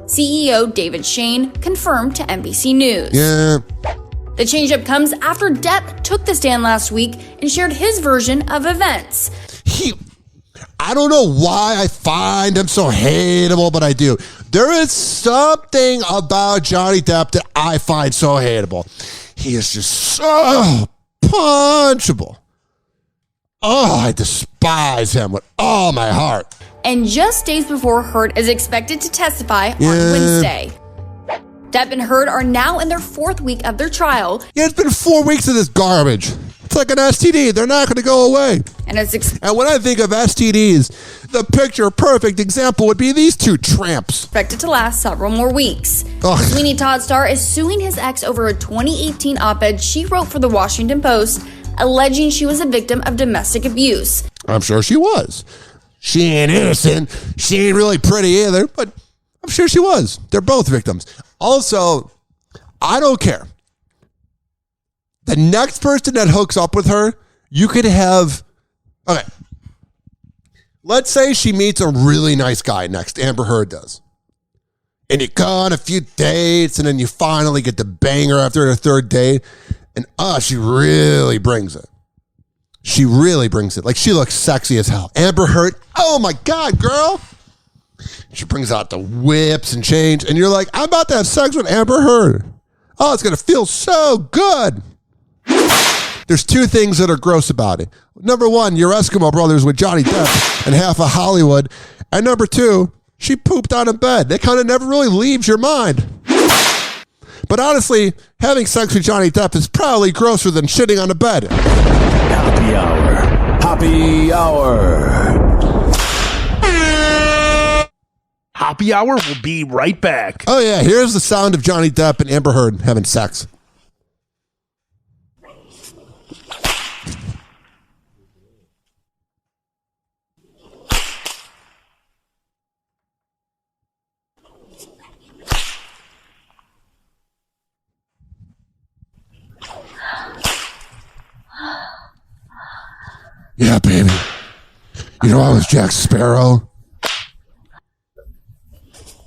CEO David Shane confirmed to NBC News. Yeah. The changeup comes after Depp took the stand last week and shared his version of events. I don't know why I find him so hateable, but I do. There is something about Johnny Depp that I find so hateable. He is just so punchable. Oh, I despise him with all my heart. And just days before, Heard is expected to testify on Wednesday. Depp and Heard are now in their 4th week of their trial. Yeah, it's been 4 weeks of this garbage. It's like an STD. They're not going to go away. And when I think of STDs, the picture-perfect example would be these two tramps. Expected to last several more weeks. Sweeney Todd Starr is suing his ex over a 2018 op-ed she wrote for the Washington Post, alleging she was a victim of domestic abuse. I'm sure she was. She ain't innocent. She ain't really pretty either, but I'm sure she was. They're both victims. Also, I don't care. The next person that hooks up with her, you could have... Okay. Let's say she meets a really nice guy next. Amber Heard does. And you go on a few dates, and then you finally get to bang her after the 3rd date. And she really brings it. She really brings it. Like, she looks sexy as hell. Amber Heard, oh my God, girl. She brings out the whips and chains. And you're like, I'm about to have sex with Amber Heard. Oh, it's going to feel so good. There's 2 things that are gross about it. Number 1, you're Eskimo brothers with Johnny Depp and half of Hollywood. And number 2, she pooped on a bed. That kind of never really leaves your mind. But honestly, having sex with Johnny Depp is probably grosser than shitting on a bed. Happy Hour. Happy Hour. Hoppe Hour will be right back. Oh yeah, here's the sound of Johnny Depp and Amber Heard having sex. Yeah, baby. You know I was Jack Sparrow.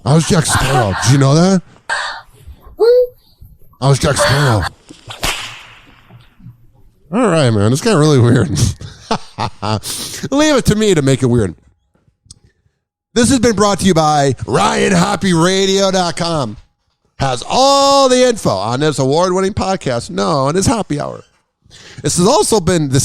I was Jack Sparrow. Did you know that? I was Jack Sparrow. All right, man. This got really weird. Leave it to me to make it weird. This has been brought to you by RyanHoppeRadio.com. Has all the info on this award-winning podcast known as Hoppe Hour. This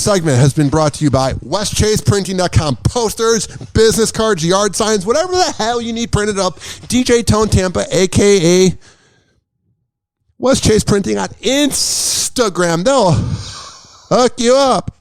segment has been brought to you by WestChasePrinting.com. Posters, business cards, yard signs, whatever the hell you need printed up. DJ Tone Tampa, a.k.a. West Chase Printing on Instagram. They'll hook you up.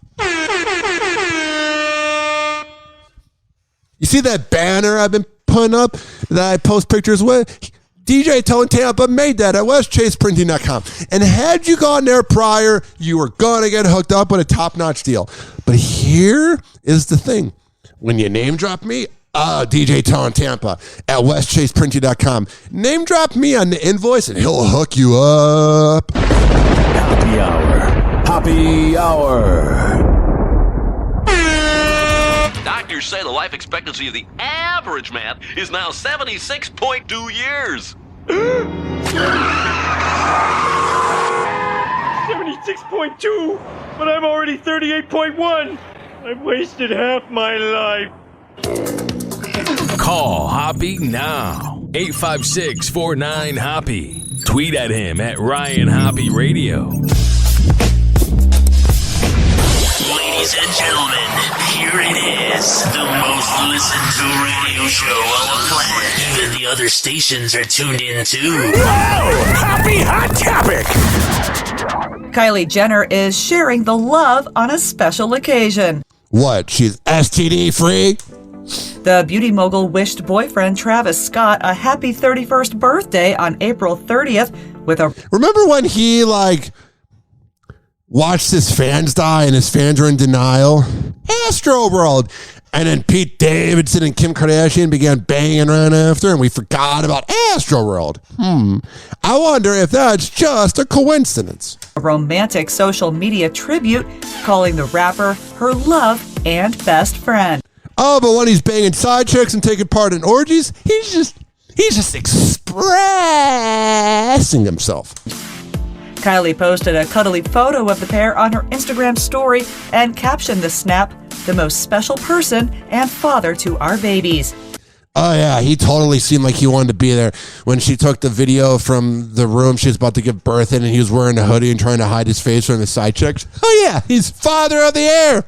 You see that banner I've been putting up that I post pictures with? DJ Tone Tampa made that at WestChasePrinting.com. And had you gone there prior, you were going to get hooked up with a top-notch deal. But here is the thing. When you name drop me, DJ Tone Tampa at westchaseprinting.com. Name drop me on the invoice and he'll hook you up. Hoppe Hour. Hoppe Hour. Doctors say the life expectancy of the average man is now 76.2 years. 76.2, but I'm already 38.1. I've wasted half my life. Call Hoppe now. 856-49-HOPPE. Tweet at him at Ryan Hoppe Radio. Ladies and gentlemen, here it is, the most listened to radio show on the planet. Even the other stations are tuned in too. Whoa! Happy Hot Topic! Kylie Jenner is sharing the love on a special occasion. What? She's STD free? The beauty mogul wished boyfriend Travis Scott a happy 31st birthday on April 30th with a... Remember when he, watched his fans die and his fans were in denial? Astro World. And then Pete Davidson and Kim Kardashian began banging right after, and we forgot about Astro World. I wonder if that's just a coincidence. A romantic social media tribute calling the rapper her love and best friend. Oh, but when he's banging side chicks and taking part in orgies, he's just expressing himself. Kylie posted a cuddly photo of the pair on her Instagram story and captioned the snap, "The most special person and father to our babies." Oh, yeah, he totally seemed like he wanted to be there. When she took the video from the room she was about to give birth in and he was wearing a hoodie and trying to hide his face from the side chicks. Oh, yeah, he's father of the air.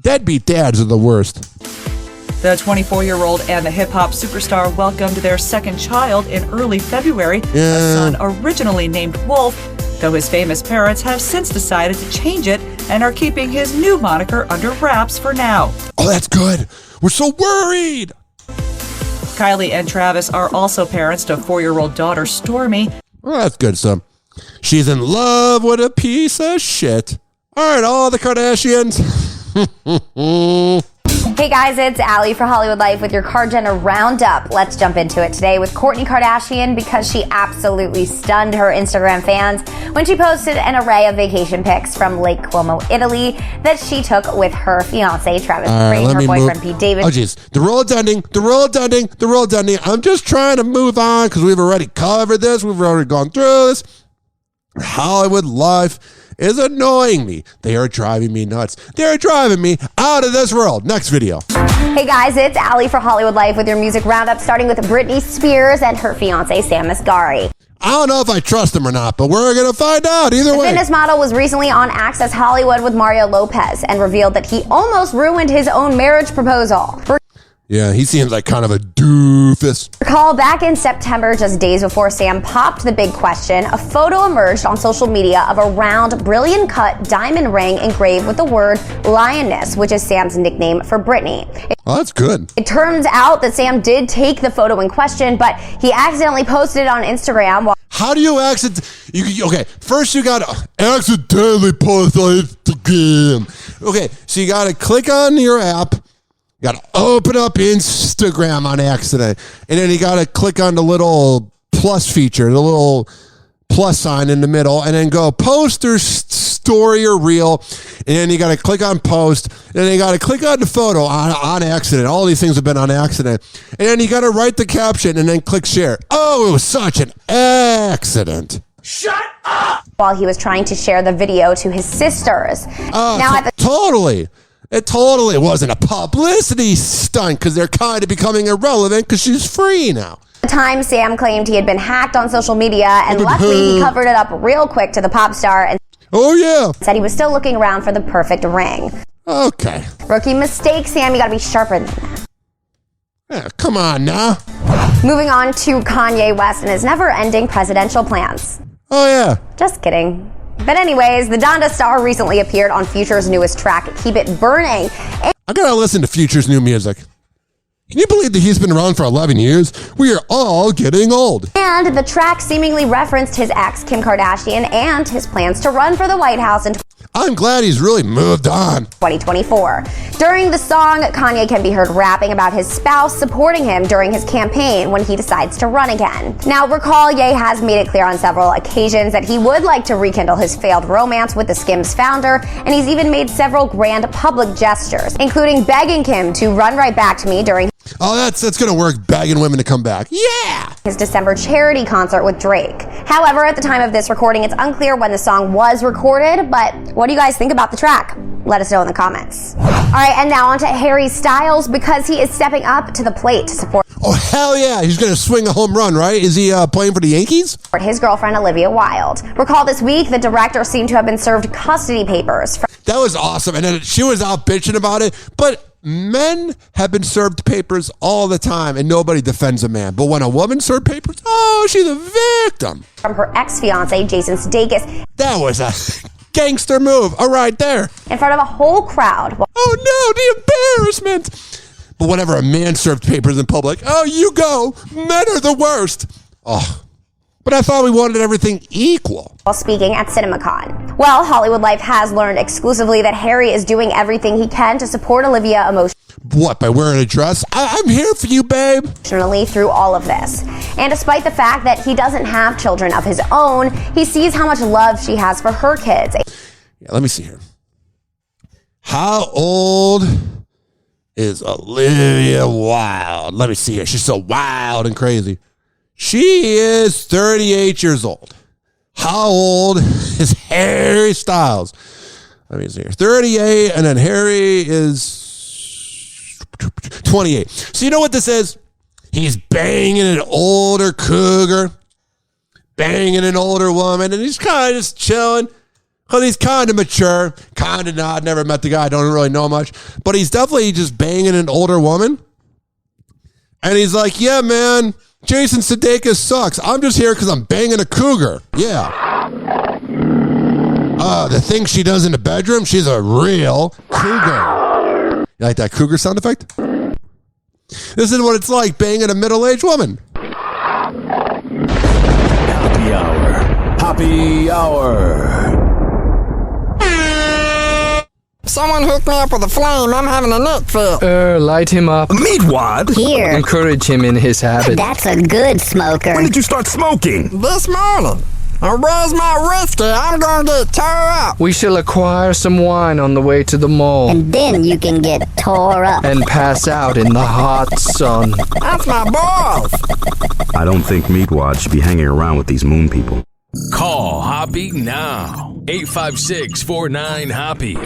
Deadbeat dads are the worst. The 24-year-old and the hip-hop superstar welcomed their second child in early February, a son originally named Wolf, though his famous parents have since decided to change it and are keeping his new moniker under wraps for now. Oh, that's good. We're so worried. Kylie and Travis are also parents to 4-year-old daughter Stormy. Well, that's good, son. She's in love with a piece of shit. All right, all the Kardashians. Hey guys, it's Allie for Hollywood Life with your Kardashian Roundup. Let's jump into it today with Kourtney Kardashian because she absolutely stunned her Instagram fans when she posted an array of vacation pics from Lake Como, Italy that she took with her fiance Travis and her boyfriend Pete Davidson. Oh jeez, the roll ending. I'm just trying to move on because we've already covered this. We've already gone through this. Hollywood Life is annoying me. They are driving me nuts. They're driving me out of this world. Next video. Hey guys, it's Allie for Hollywood Life with your music roundup, starting with Britney Spears and her fiance Sam Asghari. I don't know if I trust him or not, but we're going to find out either way. The fitness model was recently on Access Hollywood with Mario Lopez and revealed that he almost ruined his own marriage proposal. Yeah, he seems like kind of a doofus. Recall back in September, just days before Sam popped the big question, a photo emerged on social media of a round, brilliant cut diamond ring engraved with the word lioness, which is Sam's nickname for Britney. Oh, that's good. It turns out that Sam did take the photo in question, but he accidentally posted it on Instagram. How do you okay, first you gotta accidentally post on Instagram. Okay, so you gotta click on your app. You got to open up Instagram on accident. And then you got to click on the little plus feature, the little plus sign in the middle, and then go post or story or reel. And then you got to click on post. And then you got to click on the photo on accident. All these things have been on accident. And then you got to write the caption and then click share. Oh, it was such an accident. Shut up! While he was trying to share the video to his sisters. Totally. It totally wasn't a publicity stunt because they're kind of becoming irrelevant because she's free now. At the time, Sam claimed he had been hacked on social media, and luckily he covered it up real quick to the pop star and said he was still looking around for the perfect ring. Okay. Rookie mistake, Sam. You gotta be sharper than that. Yeah, come on now. Moving on to Kanye West and his never-ending presidential plans. Oh, yeah. Just kidding. But anyways, the Donda star recently appeared on Future's newest track, Keep It Burning. I gotta listen to Future's new music. Can you believe that he's been around for 11 years? We are all getting old. And the track seemingly referenced his ex, Kim Kardashian, and his plans to run for the White House. I'm glad he's really moved on. 2024. During the song, Kanye can be heard rapping about his spouse supporting him during his campaign when he decides to run again. Now, recall Ye has made it clear on several occasions that he would like to rekindle his failed romance with the Skims founder, and he's even made several grand public gestures, including begging Kim to run right back to me during that's gonna work, begging women to come back. Yeah! His December charity concert with Drake. However, at the time of this recording, it's unclear when the song was recorded, but what do you guys think about the track? Let us know in the comments. All right, and now on to Harry Styles, because he is stepping up to the plate to support. Oh, hell yeah. He's going to swing a home run, right? Is he playing for the Yankees? His girlfriend, Olivia Wilde. Recall this week, the director seemed to have been served custody papers. That was awesome. And then she was out bitching about it. But men have been served papers all the time, and nobody defends a man. But when a woman served papers, oh, she's a victim. From her ex-fiance, Jason Sudeikis. That was a gangster move. All right, there. In front of a whole crowd. Oh, no, the embarrassment. But whenever a man served papers in public, oh, you go. Men are the worst. Oh, but I thought we wanted everything equal. While speaking at CinemaCon. Well, Hollywood Life has learned exclusively that Harry is doing everything he can to support Olivia emotionally. What, by wearing a dress? I'm here for you, babe. Emotionally through all of this. And despite the fact that he doesn't have children of his own, he sees how much love she has for her kids. Yeah, let me see here. How old is Olivia Wilde? Let me see here. She's so wild and crazy. She is 38 years old. How old is Harry Styles? Let me see here. 38, and then Harry is 28. So you know what this is? He's banging an older cougar, banging an older woman, and he's kind of just chilling. Because he's kind of mature, kind of not. Never met the guy, don't really know much. But he's definitely just banging an older woman. And he's like, yeah, man, Jason Sudeikis sucks. I'm just here because I'm banging a cougar. Yeah. The thing she does in the bedroom, she's a real cougar. You like that cougar sound effect? This is what it's like banging a middle-aged woman. Hoppe Hour. Hoppe Hour. Someone hooked me up with a flame. I'm having a nut fit. Light him up. Meat what? Here. Encourage him in his habit. That's a good smoker. When did you start smoking? This morning. Where's my whiskey? I'm gonna get tore up. We shall acquire some wine on the way to the mall. And then you can get tore up. And pass out in the hot sun. That's my boss. I don't think Meatwad should be hanging around with these moon people. Call Hoppe now. 856-49-HOPPE.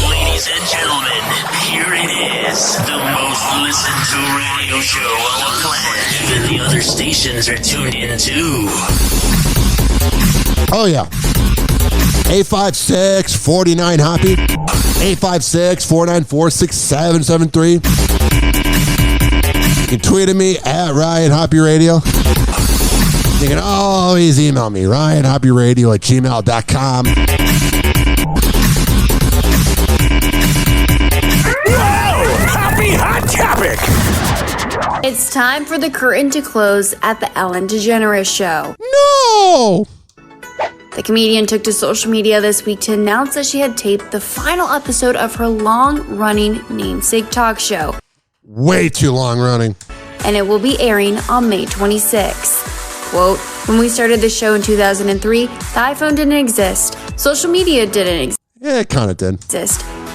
Ladies and gentlemen, here it is. The most listened to radio show on the planet. Even the other stations are tuned in too. Oh, yeah. 856-49-HOPPE. 856-494-6773. You can tweet at me at Ryan Hoppe Radio. You can always email me, ryanhopperadio@gmail.com. Whoa! Hoppe Hot Topic! It's time for the curtain to close at the Ellen DeGeneres show. No! The comedian took to social media this week to announce that she had taped the final episode of her long-running namesake talk show. Way too long running. And it will be airing on May 26th. Quote, when we started the show in 2003, the iPhone didn't exist. Social media didn't exist. Yeah, it kind of did.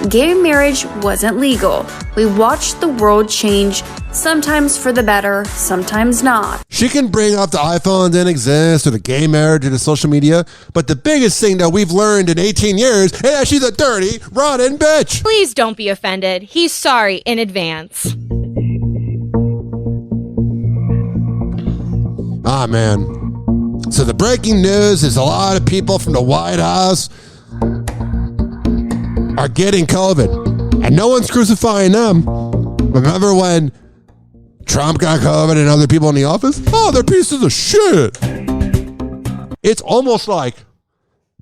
Gay marriage wasn't legal. We watched the world change, sometimes for the better, sometimes not. She can bring up the iPhone didn't exist or the gay marriage or the social media, but the biggest thing that we've learned in 18 years is that she's a dirty, rotten bitch. Please don't be offended. He's sorry in advance. Ah, man. So the breaking news is a lot of people from the White House are getting COVID, and no one's crucifying them. Remember when Trump got COVID and other people in the office? Oh, they're pieces of shit. It's almost like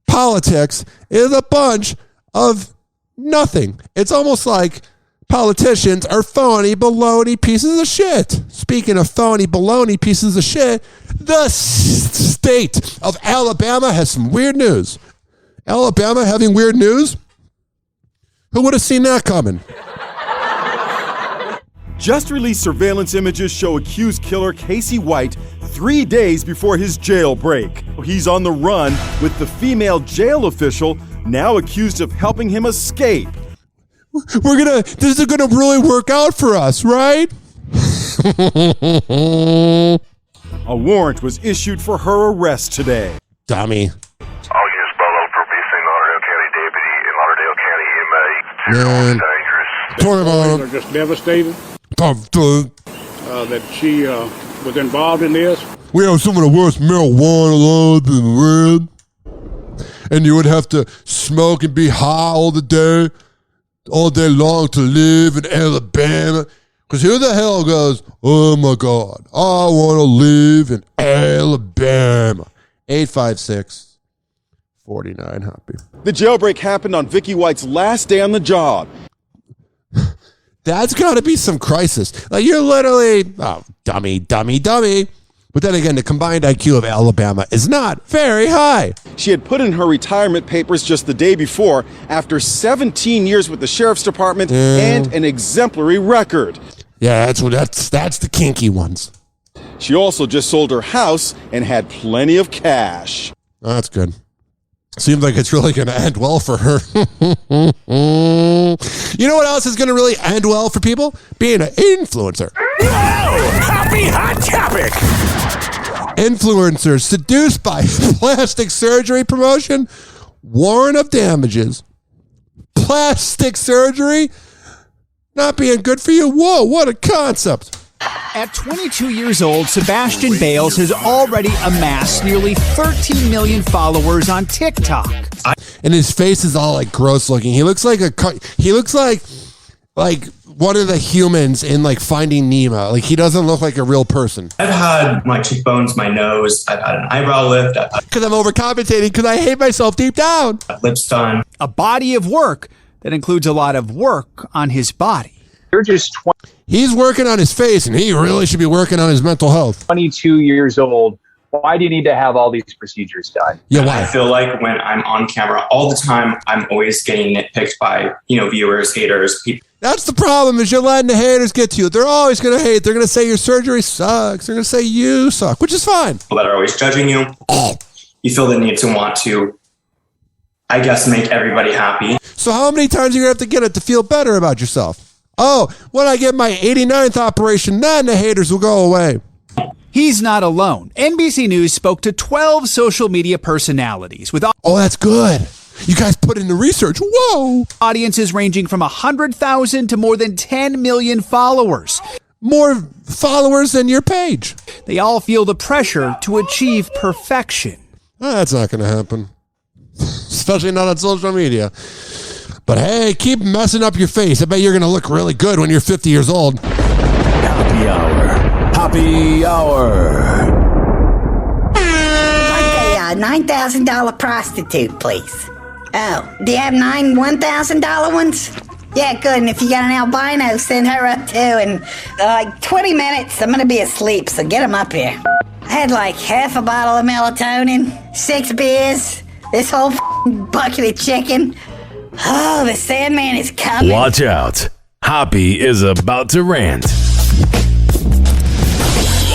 politics is a bunch of nothing. It's almost like politicians are phony, baloney pieces of shit. Speaking of phony, baloney pieces of shit, the state of Alabama has some weird news. Alabama having weird news? Who would have seen that coming? Just released surveillance images show accused killer Casey White 3 days before his jailbreak. He's on the run with the female jail official now accused of helping him escape. This is gonna really work out for us, right? A warrant was issued for her arrest today. Dummy. All units followed for missing Lauderdale County deputy and Lauderdale County inmate. Man. Dangerous. Are just devastated that she was involved in this. We have some of the worst marijuana laws in the world. And you would have to smoke and be high all day long to live in Alabama. Because who the hell goes, oh my God, I want to live in Alabama. 856-49 Hoppe. The jailbreak happened on Vicky White's last day on the job. That's got to be some crisis. Like, you're literally, dummy. But then again, the combined IQ of Alabama is not very high. She had put in her retirement papers just the day before after 17 years with the sheriff's department and an exemplary record. Yeah, that's the kinky ones. She also just sold her house and had plenty of cash. Oh, that's good. Seems like it's really going to end well for her. You know what else is going to really end well for people? Being an influencer. Happy hot topic. Influencers seduced by plastic surgery promotion, warrant of damages. Plastic surgery not being good for you? Whoa, what a concept. At 22 years old, Sebastian Bales has already amassed nearly 13 million followers on TikTok. And his face is all like gross looking. He looks like one of the humans in like Finding Nemo. Like, he doesn't look like a real person. I've had my cheekbones, my nose, I've had an eyebrow lift. Because I'm overcompensating because I hate myself deep down. Lips done. A body of work that includes a lot of work on his body. You're just He's working on his face, and he really should be working on his mental health. 22 years old. Why do you need to have all these procedures done? Yeah, why? I feel like when I'm on camera all the time, I'm always getting nitpicked by, viewers, haters, people. That's the problem, is you're letting the haters get to you. They're always going to hate. They're going to say your surgery sucks. They're going to say you suck, which is fine. People that are always judging you. You feel the need to want to, I guess, make everybody happy. So how many times are you going to have to get it to feel better about yourself? Oh, when I get my 89th operation, then the haters will go away. He's not alone. NBC News spoke to 12 social media personalities with that's good. You guys put in the research. Whoa. Audiences ranging from 100,000 to more than 10 million followers. More followers than your page. They all feel the pressure to achieve perfection. That's not going to happen. Especially not on social media. But hey, keep messing up your face. I bet you're going to look really good when you're 50 years old. Happy Hour. Happy Hour. Like a $9,000 prostitute, please. Oh, do you have 9 $1,000 ones? Yeah, good. And if you got an albino, send her up too. And like 20 minutes, I'm going to be asleep, so get them up here. I had like half a bottle of melatonin, 6 beers, this whole bucket of chicken. Oh, the Sandman is coming. Watch out. Hoppe is about to rant.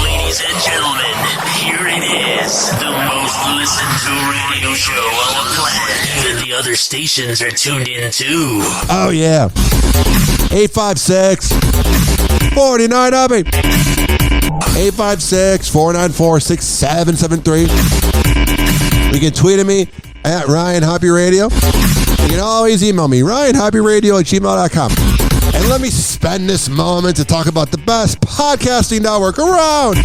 Ladies and gentlemen, here it is. The most listened to radio show on the planet. Even the other stations are tuned in too. Oh, yeah. 856-49 Hoppe. 856-494-6773. You can tweet at me at Ryan Hoppe Radio. You can always email me, RyanHoppeRadio@gmail.com. And let me spend this moment to talk about the best podcasting network around.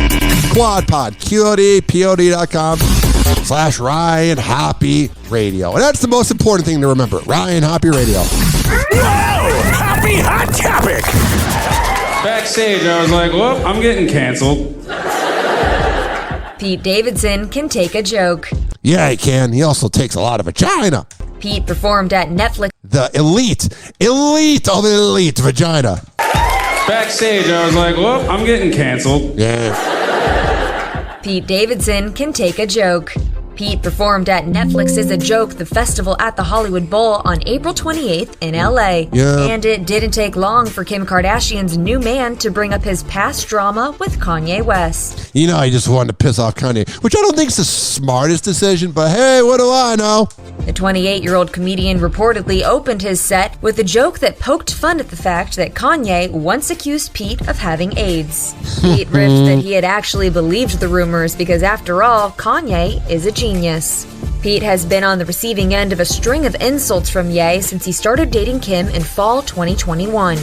QuadPod, QODPOD.com/Ryan Hoppe Radio. And that's the most important thing to remember, Ryan Hoppe Radio. Happy hot topic. Backstage, I was like, well, I'm getting canceled. Pete Davidson can take a joke. Yeah, he can. He also takes a lot of vagina. Pete performed at Netflix. the elite of the elite vagina. Backstage, I was like, well, I'm getting canceled. Yeah. Pete Davidson can take a joke. Pete performed at Netflix's A Joke, the festival at the Hollywood Bowl on April 28th in LA. Yeah. And it didn't take long for Kim Kardashian's new man to bring up his past drama with Kanye West. You know, I just wanted to piss off Kanye, which I don't think is the smartest decision, but hey, what do I know? The 28-year-old comedian reportedly opened his set with a joke that poked fun at the fact that Kanye once accused Pete of having AIDS. Pete riffed that he had actually believed the rumors because, after all, Kanye is a genius. Pete has been on the receiving end of a string of insults from Ye since he started dating Kim in fall 2021.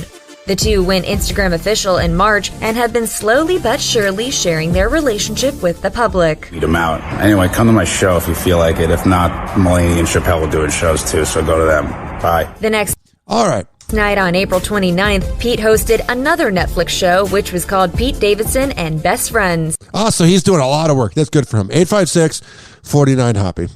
The two went Instagram official in March and have been slowly but surely sharing their relationship with the public. Eat them out. Anyway, come to my show if you feel like it. If not, Mulaney and Chappelle will do shows too, so go to them. Bye. The next All right. night on April 29th, Pete hosted another Netflix show, which was called Pete Davidson and Best Friends. Oh, so he's doing a lot of work. That's good for him. 856-49-HOPPE.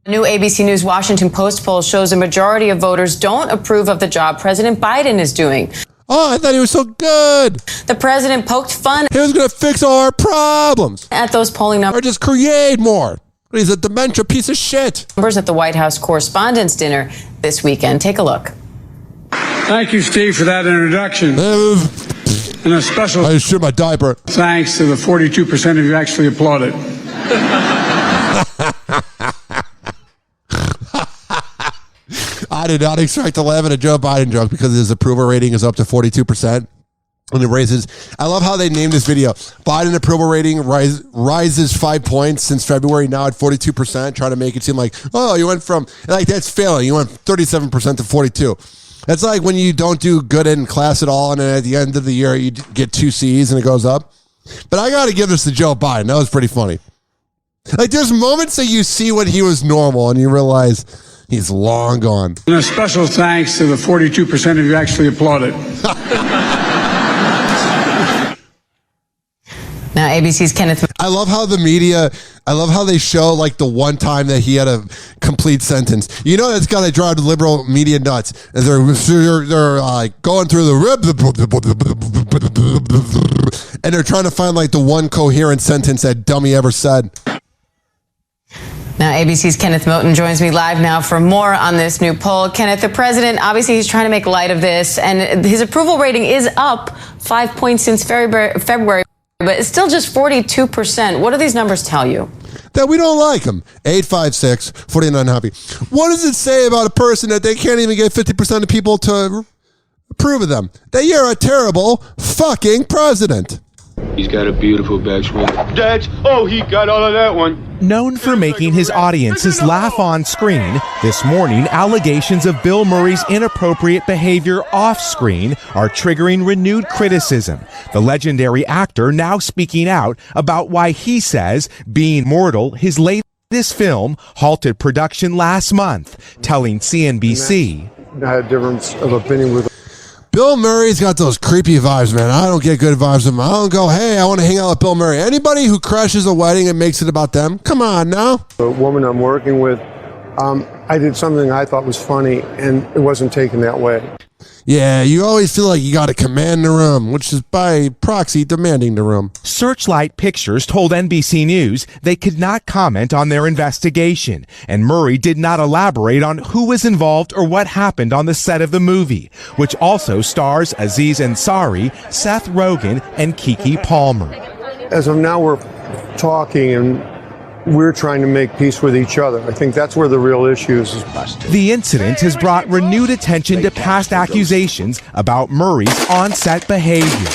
A new ABC News Washington Post poll shows a majority of voters don't approve of the job President Biden is doing. Oh, I thought he was so good. The president poked fun. He was going to fix all our problems. At those polling numbers. Or just create more. He's a dementia piece of shit. Numbers at the White House Correspondents' Dinner this weekend. Take a look. Thank you, Steve, for that introduction. And a special I shit my diaper. Thanks to the 42% of you actually applauded. I did not expect to laugh at a Joe Biden joke because his approval rating is up to 42%. And it raises. I love how they named this video. Biden approval rating rises 5 points since February, now at 42%, trying to make it seem like, oh, you went from, like, that's failing. You went 37% to 42. That's like when you don't do good in class at all, and then at the end of the year, you get 2 C's and it goes up. But I got to give this to Joe Biden. That was pretty funny. Like, there's moments that you see when he was normal and you realize he's long gone. And a special thanks to the 42% of you actually applauded. Now, ABC's Kenneth. I love how the media, I love how they show like the one time that he had a complete sentence. You know, that's got to drive the liberal media nuts. As they're going through the rib, and they're trying to find like the one coherent sentence that dummy ever said. Now, ABC's Kenneth Moten joins me live now for more on this new poll. Kenneth, the president, obviously he's trying to make light of this, and his approval rating is up 5 points since February. But it's still just 42%. What do these numbers tell you? That we don't like him. 856-49-HOPPE. What does it say about a person that they can't even get 50% of people to approve of them? That you're a terrible fucking president. He's got a beautiful backswing. He got all of that one. Known for making his audiences laugh on screen, this morning allegations of Bill Murray's inappropriate behavior off screen are triggering renewed criticism. The legendary actor now speaking out about why he says being mortal, his latest film, halted production last month, telling CNBC. I had a difference of opinion with Bill Murray's got those creepy vibes, man. I don't get good vibes from him. I don't go, hey, I want to hang out with Bill Murray. Anybody who crashes a wedding and makes it about them, come on now. the woman I'm working with. I did something I thought was funny, and it wasn't taken that way. Yeah, you always feel like you got to command the room, which is by proxy demanding the room. Searchlight Pictures told NBC News they could not comment on their investigation, and Murray did not elaborate on who was involved or what happened on the set of the movie, which also stars Aziz Ansari, Seth Rogen, and Keke Palmer. As of now, we're talking and we're trying to make peace with each other. I think that's where the real issue is. The incident has brought renewed attention to past accusations about Murray's on-set behavior.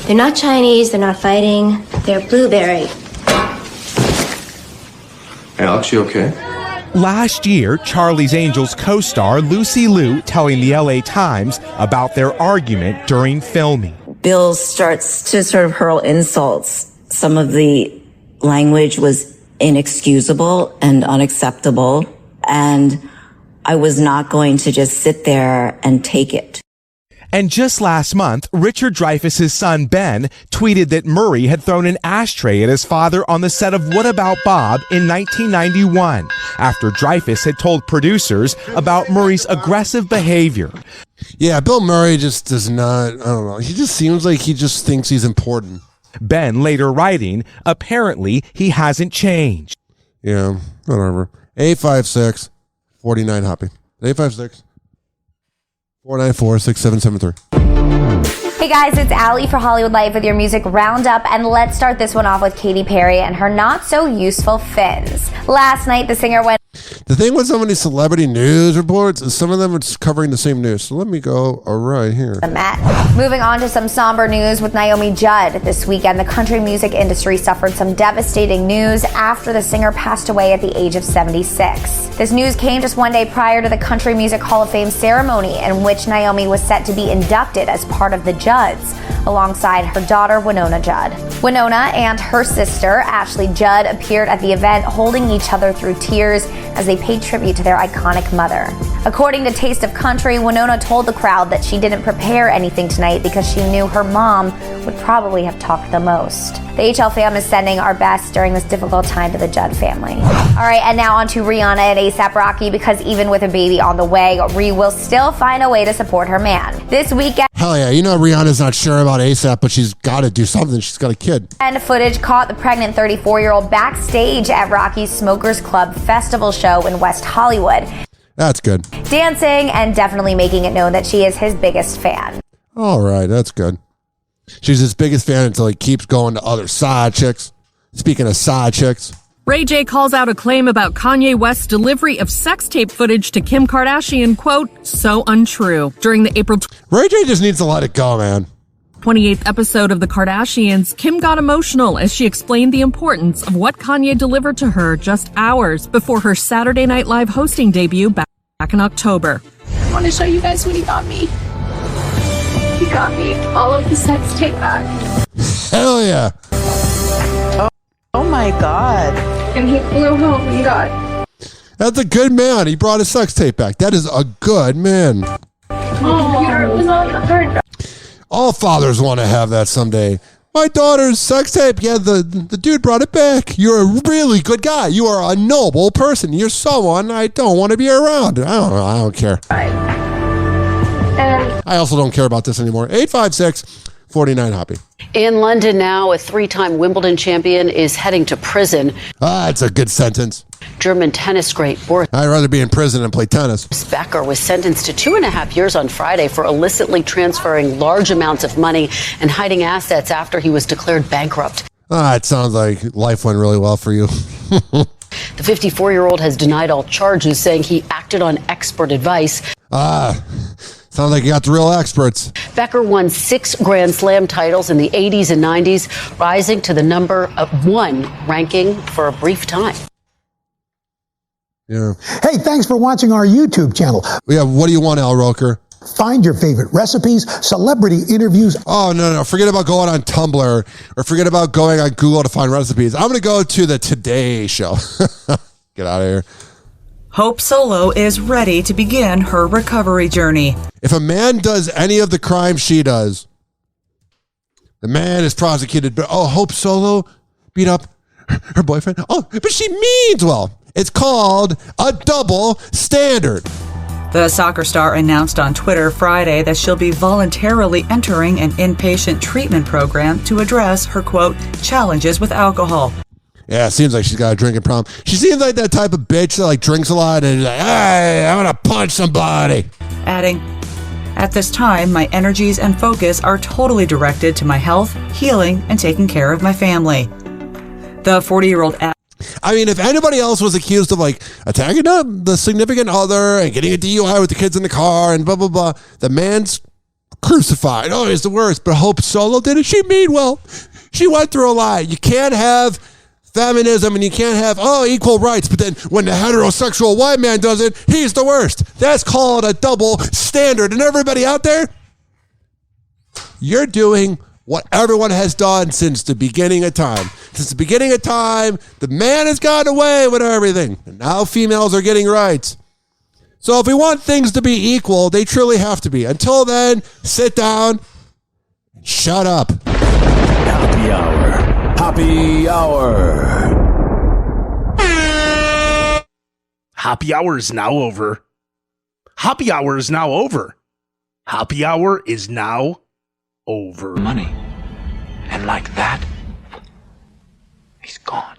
They're not Chinese, they're not fighting, they're blueberry. Hey, Alex, you okay? Last year, Charlie's Angels co-star Lucy Liu telling the LA Times about their argument during filming. Bill starts to sort of hurl insults. Some of the language was inexcusable and unacceptable, and I was not going to just sit there and take it. And just last month, Richard Dreyfuss's son, Ben, tweeted that Murray had thrown an ashtray at his father on the set of What About Bob in 1991, after Dreyfuss had told producers about Murray's aggressive behavior. Yeah, Bill Murray just does not, I don't know. He just seems like he just thinks he's important. Ben later writing, apparently he hasn't changed. Yeah, whatever. 856-49 Hoppe. 856-494-6773. Hey guys, it's Allie for Hollywood Life with your music roundup, and let's start this one off with Katy Perry and her not so useful fins. Last night, the singer went. The thing with so many celebrity news reports is some of them are just covering the same news. So let me go right here. Moving on to some somber news with Naomi Judd. This weekend, the country music industry suffered some devastating news after the singer passed away at the age of 76. This news came just one day prior to the Country Music Hall of Fame ceremony, in which Naomi was set to be inducted as part of the Judds, alongside her daughter, Winona Judd. Winona and her sister, Ashley Judd, appeared at the event holding each other through tears as they paid tribute to their iconic mother. According to Taste of Country, Winona told the crowd that she didn't prepare anything tonight because she knew her mom would probably have talked the most. The HL fam is sending our best during this difficult time to the Judd family. All right, and now on to Rihanna and A$AP Rocky, because even with a baby on the way, Ree will still find a way to support her man. This weekend, hell yeah, you know Rihanna's not sure about A$AP, but she's got to do something. She's got a kid. And footage caught the pregnant 34-year-old backstage at Rocky's Smokers Club festival show in West Hollywood. That's good. Dancing and definitely making it known that she is his biggest fan. All right, that's good. She's his biggest fan until he keeps going to other side chicks. Speaking of side chicks. Ray J calls out a claim about Kanye West's delivery of sex tape footage to Kim Kardashian, quote, so untrue. During the April Ray J just needs to let it go, man. 28th episode of The Kardashians, Kim got emotional as she explained the importance of what Kanye delivered to her just hours before her Saturday Night Live hosting debut back in October. I want to show you guys what he got me. He got me all of the sex tape back. Hell yeah. Oh my God. And he flew home and got. That's a good man. He brought his sex tape back. That is a good man. Computer was on the hard drive. All fathers want to have that someday. My daughter's sex tape. Yeah, the dude brought it back. You're a really good guy. You are a noble person. You're someone I don't want to be around. I don't know. I don't care. I also don't care about this anymore. 856-49 Hoppe. In London now, a three-time Wimbledon champion is heading to prison. That's a good sentence. German tennis great Boris I'd rather be in prison than play tennis. Becker was sentenced to 2.5 years on Friday for illicitly transferring large amounts of money and hiding assets after he was declared bankrupt. It sounds like life went really well for you. The 54-year-old has denied all charges, saying he acted on expert advice. Sounds like you got the real experts. Becker won 6 Grand Slam titles in the 80s and 90s, rising to the number 1 ranking for a brief time. Yeah. Hey, thanks for watching our YouTube channel. Yeah, what do you want, Al Roker? Find your favorite recipes, celebrity interviews. Oh, no. Forget about going on Tumblr or forget about going on Google to find recipes. I'm going to go to the Today Show. Get out of here. Hope Solo is ready to begin her recovery journey. If a man does any of the crimes she does, the man is prosecuted. But Hope Solo beat up her boyfriend. Oh, but she means well. It's called a double standard. The soccer star announced on Twitter Friday that she'll be voluntarily entering an inpatient treatment program to address her, quote, challenges with alcohol. Yeah, it seems like she's got a drinking problem. She seems like that type of bitch that drinks a lot and is like, hey, I'm going to punch somebody. Adding, at this time, my energies and focus are totally directed to my health, healing, and taking care of my family. The 40-year-old if anybody else was accused of attacking the significant other and getting a DUI with the kids in the car and blah, blah, blah, the man's crucified. Oh, he's the worst. But Hope Solo did it. She mean well. She went through a lot. You can't have feminism and you can't have, equal rights. But then when the heterosexual white man does it, he's the worst. That's called a double standard. And everybody out there, you're doing what everyone has done since the beginning of time. Since the beginning of time, the man has gotten away with everything. And now females are getting rights. So if we want things to be equal, they truly have to be. Until then, sit down, shut up. Happy Hour. Happy Hour. Happy Hour is now over. Happy Hour is now over. Happy Hour is now over. Money. And like that, he's gone.